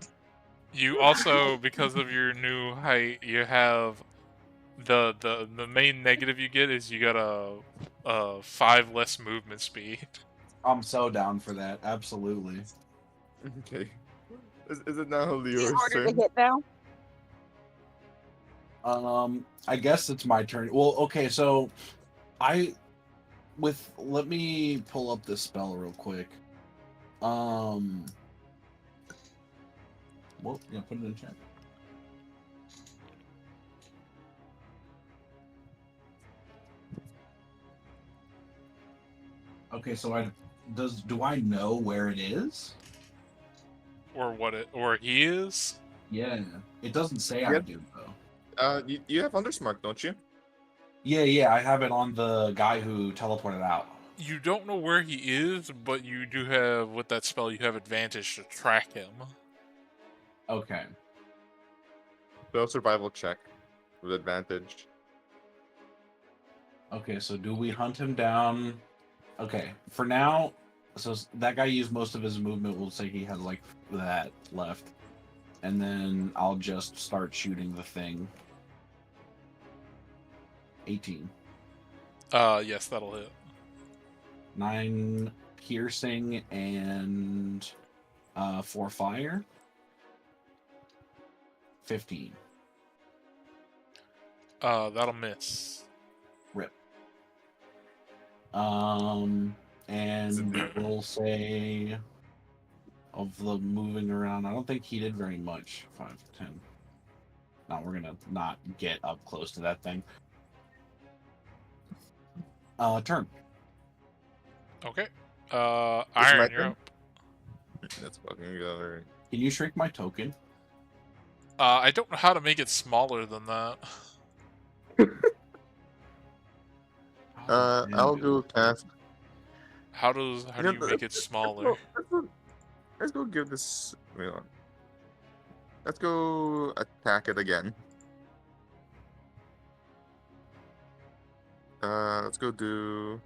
You also, because of your new height, you have the main negative you get is you got a 5 less movement speed. I'm so down for that. Absolutely. Okay. Is it now Is it Leor's harder to turn? hit now? I guess it's my turn. Well, okay, so let me pull up this spell real quick. Well, yeah, put it in chat. Okay, so do I know where it is? Or he is? Yeah, it doesn't say I Yep. do though. You have Undersmark, don't you? Yeah, I have it on the guy who teleported out. You don't know where he is, but you do have, with that spell, you have advantage to track him. Okay. So survival check with advantage. Okay, so do we hunt him down? Okay, for now, so that guy used most of his movement. We'll say he had like that left. And then I'll just start shooting the thing. 18. Yes, that'll hit. 9 piercing and 4 fire. 15. That'll miss. Rip. And we'll say of the moving around, I don't think he did very much. 5, 10. No, we're gonna not get up close to that thing. Turn. Okay. my Iron, you're turn? up. That's fucking good. Can you shrink my token? I don't know how to make it smaller than that. I'll go cast. How do you make it smaller? Let's go give this. Wait on. Let's go attack it again. Let's go do.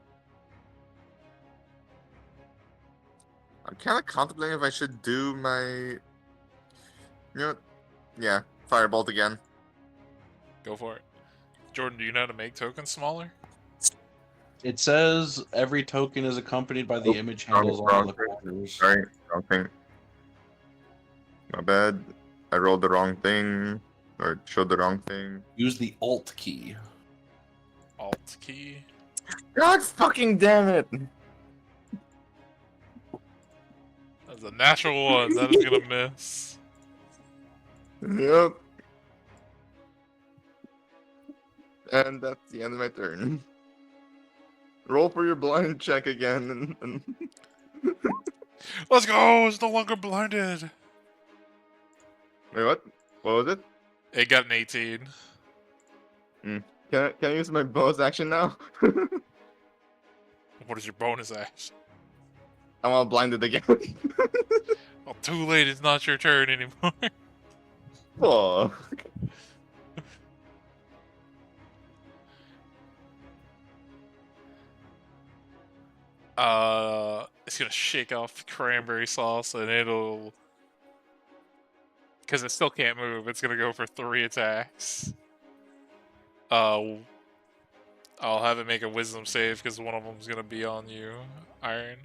I'm kind of contemplating if I should do my. You know what? Yeah, firebolt again. Go for it. Jordan, do you know how to make tokens smaller? It says every token is accompanied by the Nope, image handles on wrong the thing. corners. Sorry, wrong thing. My bad. I rolled the wrong thing, or showed the wrong thing. Use the Alt key. Alt key. God fucking damn it! That's a natural one. That is gonna miss. Yep. And that's the end of my turn. Roll for your blind check again, and Let's go! It's no longer blinded. wait, what? What was it? It got an 18. Can I use my bonus action now? What is your bonus action? I'm all blinded again. Well, too late. It's not your turn anymore. Fuck. It's gonna shake off cranberry sauce, and it'll, because it still can't move. It's gonna go for 3 attacks. I'll have it make a wisdom save because one of them's gonna be on you, Iron.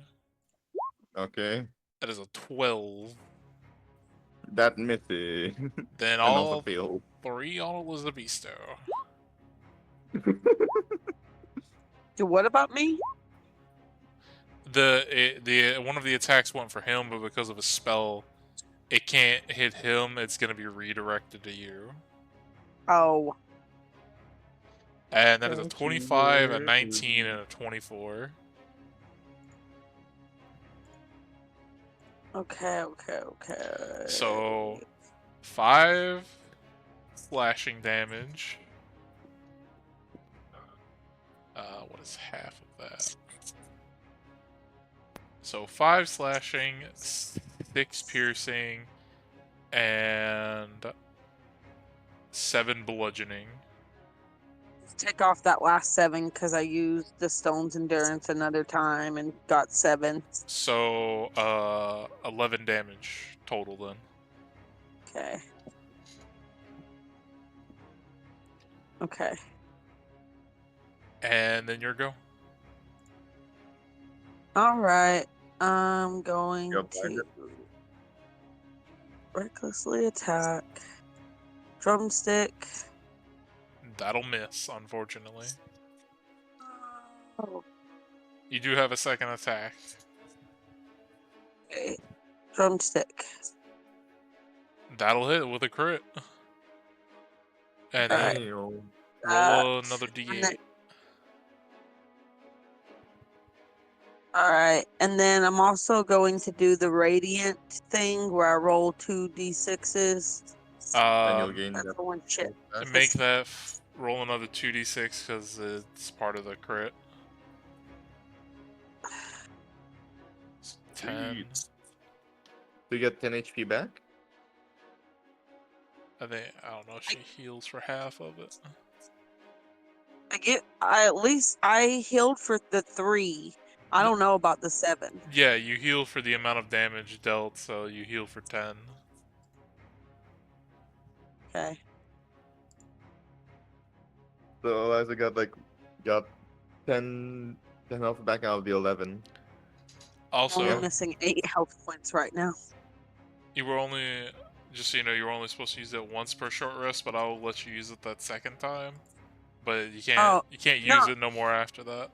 Okay. That is a 12. That misses. Then And also all failed. 3 on Elizabetho. So what about me? The one of the attacks went for him, but because of a spell, it can't hit him. It's gonna be redirected to you. Oh, And that is a Don't 25, a you 19, and a 24. okay. So 5 slashing damage. What is half of that? So 5 slashing, 6 piercing, and 7 bludgeoning. Take off that last 7 because I used the stone's endurance another time and got 7. So 11 damage total then. Okay. Okay. And then your go. All right. I'm going Yep, I to recklessly attack. Drumstick. That'll miss, unfortunately. Oh, You do have a second attack. okay. Drumstick. That'll hit with a crit. And then Damn. roll another and d8. then- All right, and then I'm also going to do the radiant thing where I roll 2d6s. And you'll gain That's that. the one shit. And make that roll another 2d6 because it's part of the crit. 10. So you get 10 HP back? I don't know, she heals for half of it. At least I healed for the 3. I don't know about the 7. Yeah, you heal for the amount of damage dealt, so you heal for 10. Okay. So Eliza got 10 health back out of the 11. I'm Also, only missing 8 health points right now. you were only, just so you know, you were only supposed to use it once per short rest, but I'll let you use it that second time. But you can't use it no more after that.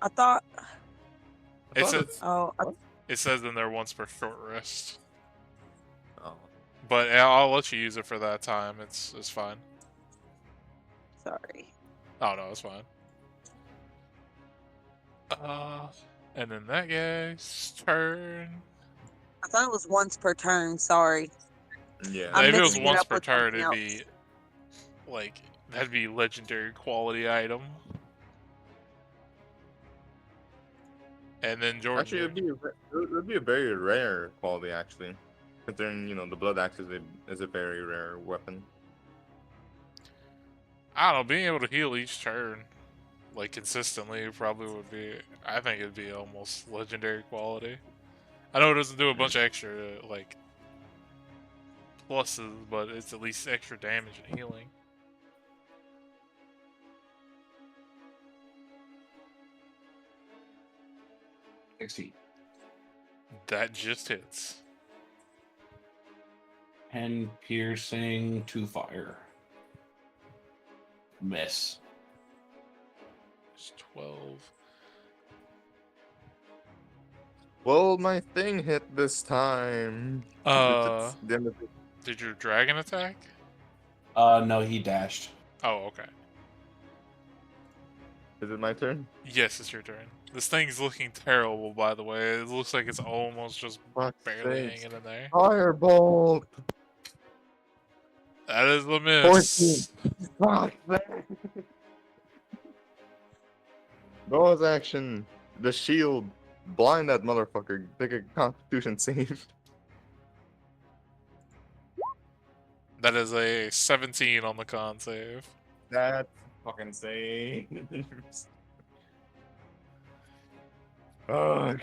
I thought. It says, What? it says in there once per short rest. Oh. But I'll let you use it for that time. It's fine. Sorry. Oh no, it's fine. And then that guy's turn. I thought it was once per turn. Sorry. Yeah. I'm If it was mixing it once up per with turn, something it'd else. be like that'd be legendary quality item. And then Jordan. Actually, it would be a very rare quality, actually. Considering, the blood axe is a very rare weapon. I don't know, being able to heal each turn, like consistently, probably would be. I think it'd be almost legendary quality. I know it doesn't do a bunch of extra like pluses, but it's at least extra damage and healing. That just hits. 10 piercing, 2 fire. Miss. It's 12. Well, my thing hit this time. Did your dragon attack? No, he dashed. Oh, okay. Is it my turn? Yes, it's your turn. This thing's looking terrible, by the way. It looks like it's almost just Fuck's barely sakes. hanging in there. Firebolt! That is the miss. 14. Fuck that. Bonus action. The shield. Blind that motherfucker. Take a constitution save. That is a 17 on the con save. That's fucking saves. Fuck.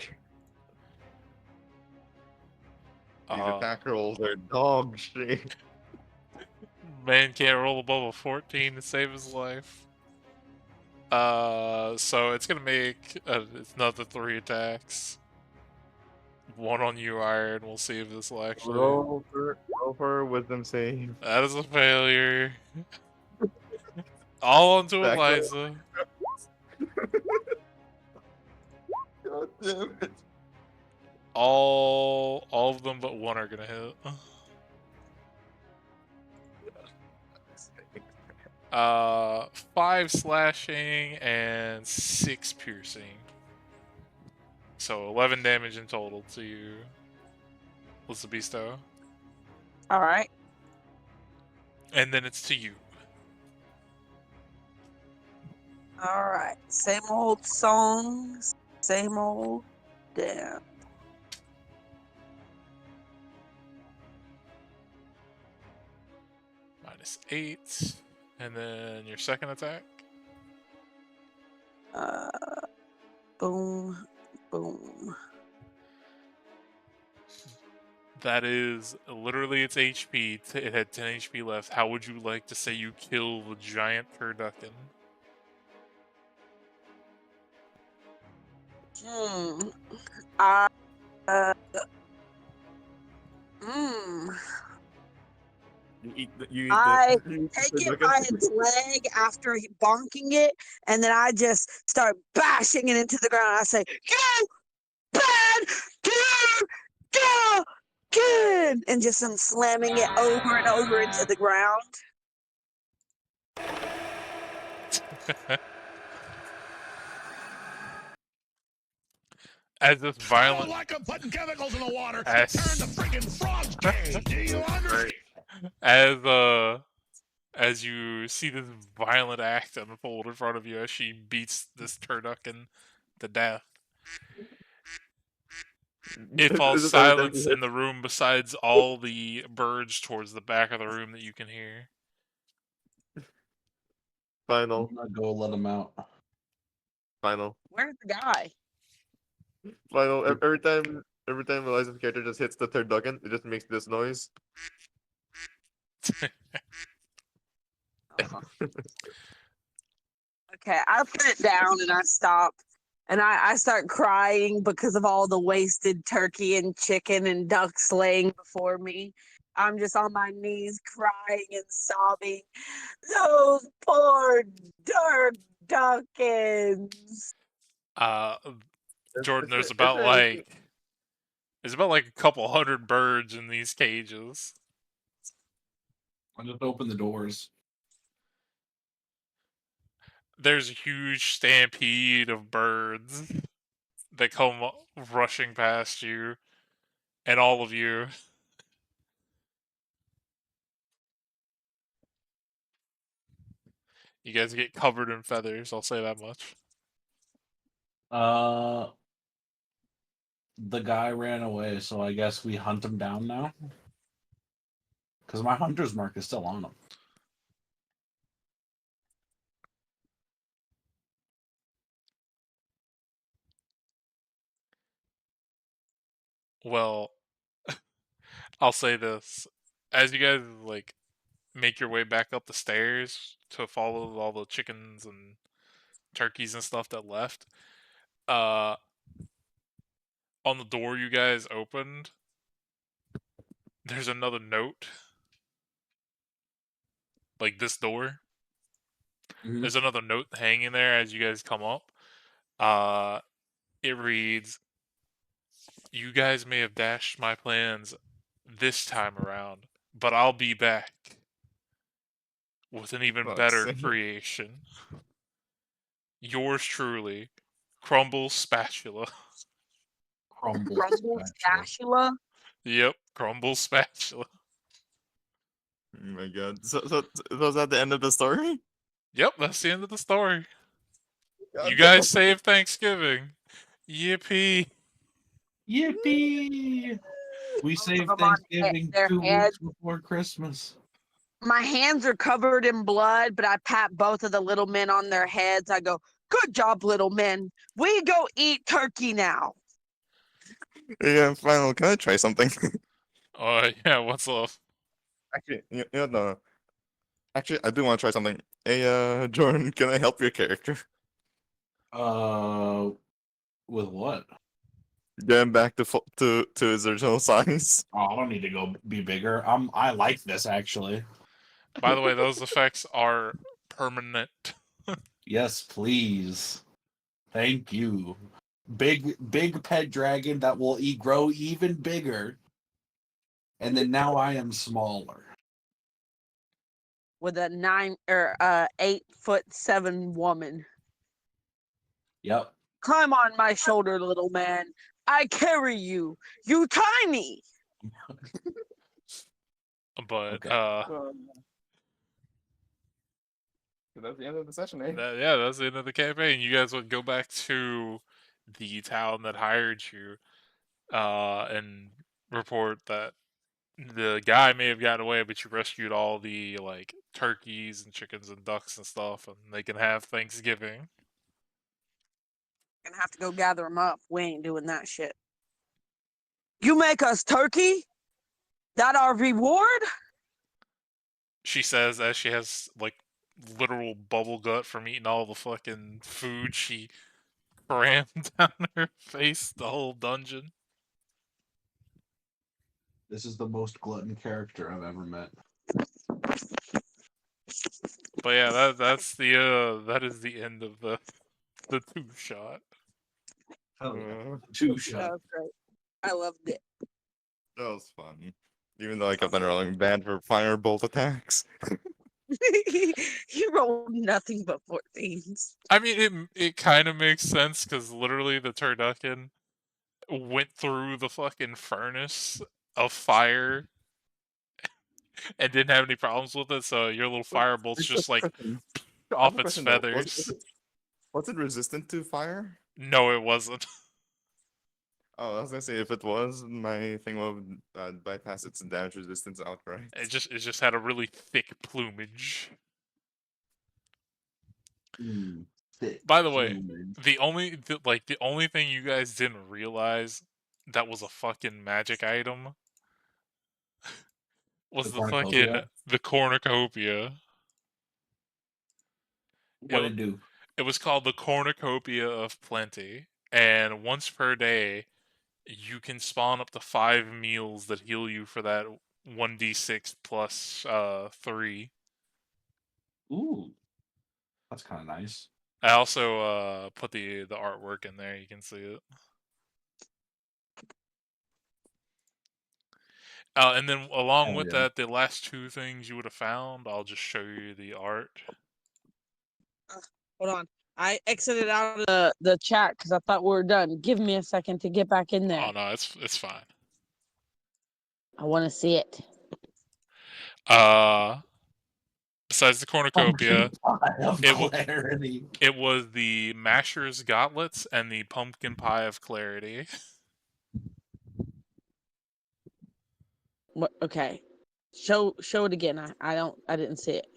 These attack rolls are dog shit. Man can't roll above a 14 to save his life. So it's gonna make another 3 attacks. 1 on you, Iron. We'll see if this will actually. Roll for wisdom save. That is a failure. All onto Back up. Eliza. God damn it. All of them but 1 are gonna hit. 5 slashing and 6 piercing. So 11 damage in total to you, Lisabisto. All right. And then it's to you. All right. Same old songs, same old dance. -8. And then your second attack. Boom, boom. That is literally its HP. It had 10 HP left. How would you like to say you kill the giant turducken? I, mm. You eat the I you eat take the it by its leg after bonking it, and then I just start bashing it into the ground. I say, "You bad turducken!" and just I'm slamming it over and over into the ground. As this violent, like I'm putting chemicals in the water. As- Turn the freaking frogs gay. Do you understand? as you see this violent act unfold in front of you as she beats this turducken to death, it falls silence in the room besides all the birds towards the back of the room that you can hear. Final. I'm gonna go let him out. Final. Where's the guy? Final. Every time Eliza's character just hits the turducken, it just makes this noise. Okay, I put it down and I stop. And I start crying because of all the wasted turkey and chicken and ducks laying before me. I'm just on my knees crying and sobbing. Those poor turduckens. Jordan, there's It's about a- like a couple hundred birds in these cages. I just open the doors. There's a huge stampede of birds that come rushing past you and all of you. You guys get covered in feathers, I'll say that much. The guy ran away, so I guess we hunt him down now. Because my hunter's mark is still on him. Well, I'll say this. As you guys like make your way back up the stairs to follow all the chickens and turkeys and stuff that left, on the door you guys opened, there's another note. Like this door. Mhm. There's another note hanging there as you guys come up. It reads, "You guys may have dashed my plans this time around, but I'll be back with an even Fuck's better sake. creation. Yours truly, Crumble Spatula." Crumble. Rumble spatula. spatula. Yep, Crumble Spatula. Oh my god. So was that the end of the story? Yep, that's the end of the story. God You damn. guys saved Thanksgiving. Yippee. Yippee! We saved them on Thanksgiving their 2 heads. weeks before Christmas. My hands are covered in blood, but I pat both of the little men on their heads. I go, "Good job, little men. We go eat turkey now." Yeah, final. Can I try something? Yeah, what's up? Actually, no. Actually, I do want to try something. Hey, Jordan, can I help your character? With what? Getting back to his original size. Oh, I don't need to go be bigger. I like this actually. By the way, those effects are permanent. Yes, please. Thank you. Big pet dragon that will grow even bigger. And then now I am smaller. With a 8'7" woman. Yep. Climb on my shoulder, little man. I carry you. You tiny. But Okay. That's the end of the session, eh? that's the end of the campaign. You guys would go back to the town that hired you, and report that the guy may have gotten away, but you rescued all the like turkeys and chickens and ducks and stuff, and they can have Thanksgiving. Gonna have to go gather them up. We ain't doing that shit. You make us turkey? That our reward? She says as she has like literal bubble gut from eating all the fucking food she crammed down her face the whole dungeon. This is the most glutton character I've ever met. But yeah, that is the end of the two shot. Hell yeah. Uh, Two That shot. was great. I loved it. that was fun. Even though I kept on rolling bad for firebolt attacks. You rolled nothing but 14s. I mean, it kind of makes sense because literally the turducken went through the fucking furnace of fire and didn't have any problems with it. So your little firebolt's just like I have off a its question though. feathers. Was it resistant to fire? No, it wasn't. Oh, I was gonna say if it was, my thing would bypass its damage resistance outright. It just had a really thick plumage. Thick By the way, plumage. the only thing you guys didn't realize that was a fucking magic item was The the fucking cornucopia. the cornucopia. What it do? It was called the cornucopia of plenty, and once per day you can spawn up to 5 meals that heal you for that 1d6 plus 3. Ooh. That's kind of nice. I also put the artwork in there. You can see it. And then along Hell with yeah. that, the last two things you would have found, I'll just show you the art. Hold on. I exited out of the chat because I thought we were done. Give me a second to get back in there. Oh no, it's fine. I want to see it. Besides the cornucopia, Pumpkin pie of it clarity. it was the Masher's Gauntlets and the Pumpkin Pie of Clarity. What? Okay. Show it again. I didn't see it.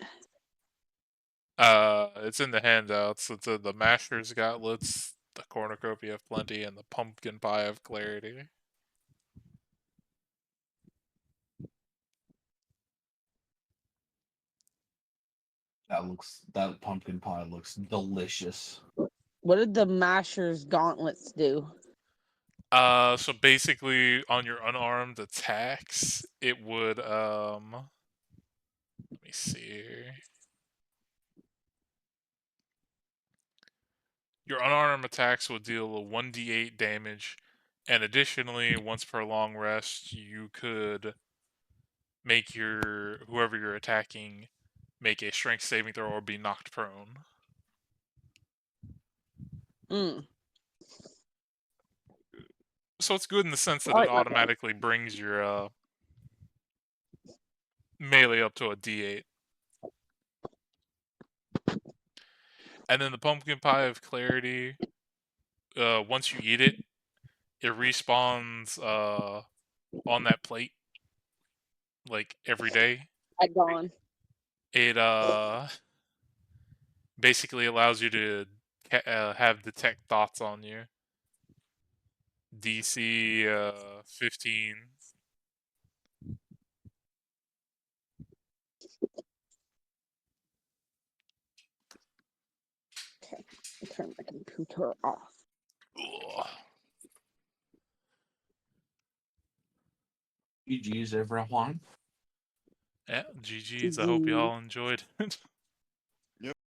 It's in the handouts. It's the Masher's Gauntlets, the Cornucopia of Plenty, and the Pumpkin Pie of Clarity. That pumpkin pie looks delicious. What did the Masher's gauntlets do? So basically, on your unarmed attacks, it would let me see here. Your unarmed attacks will deal a 1d8 damage, and additionally, once per long rest, you could make whoever you're attacking make a strength saving throw or be knocked prone. Mm. So it's good in the sense that I it like my automatically brings your melee up to a d8. And then the Pumpkin Pie of Clarity, once you eat it, it respawns on that plate like every day. at dawn. It basically allows you to have detect thoughts on you. DC 15. Okay. I'll turn my computer off. Ugh. GG's everyone. Yeah, GG's. I hope y'all enjoyed it.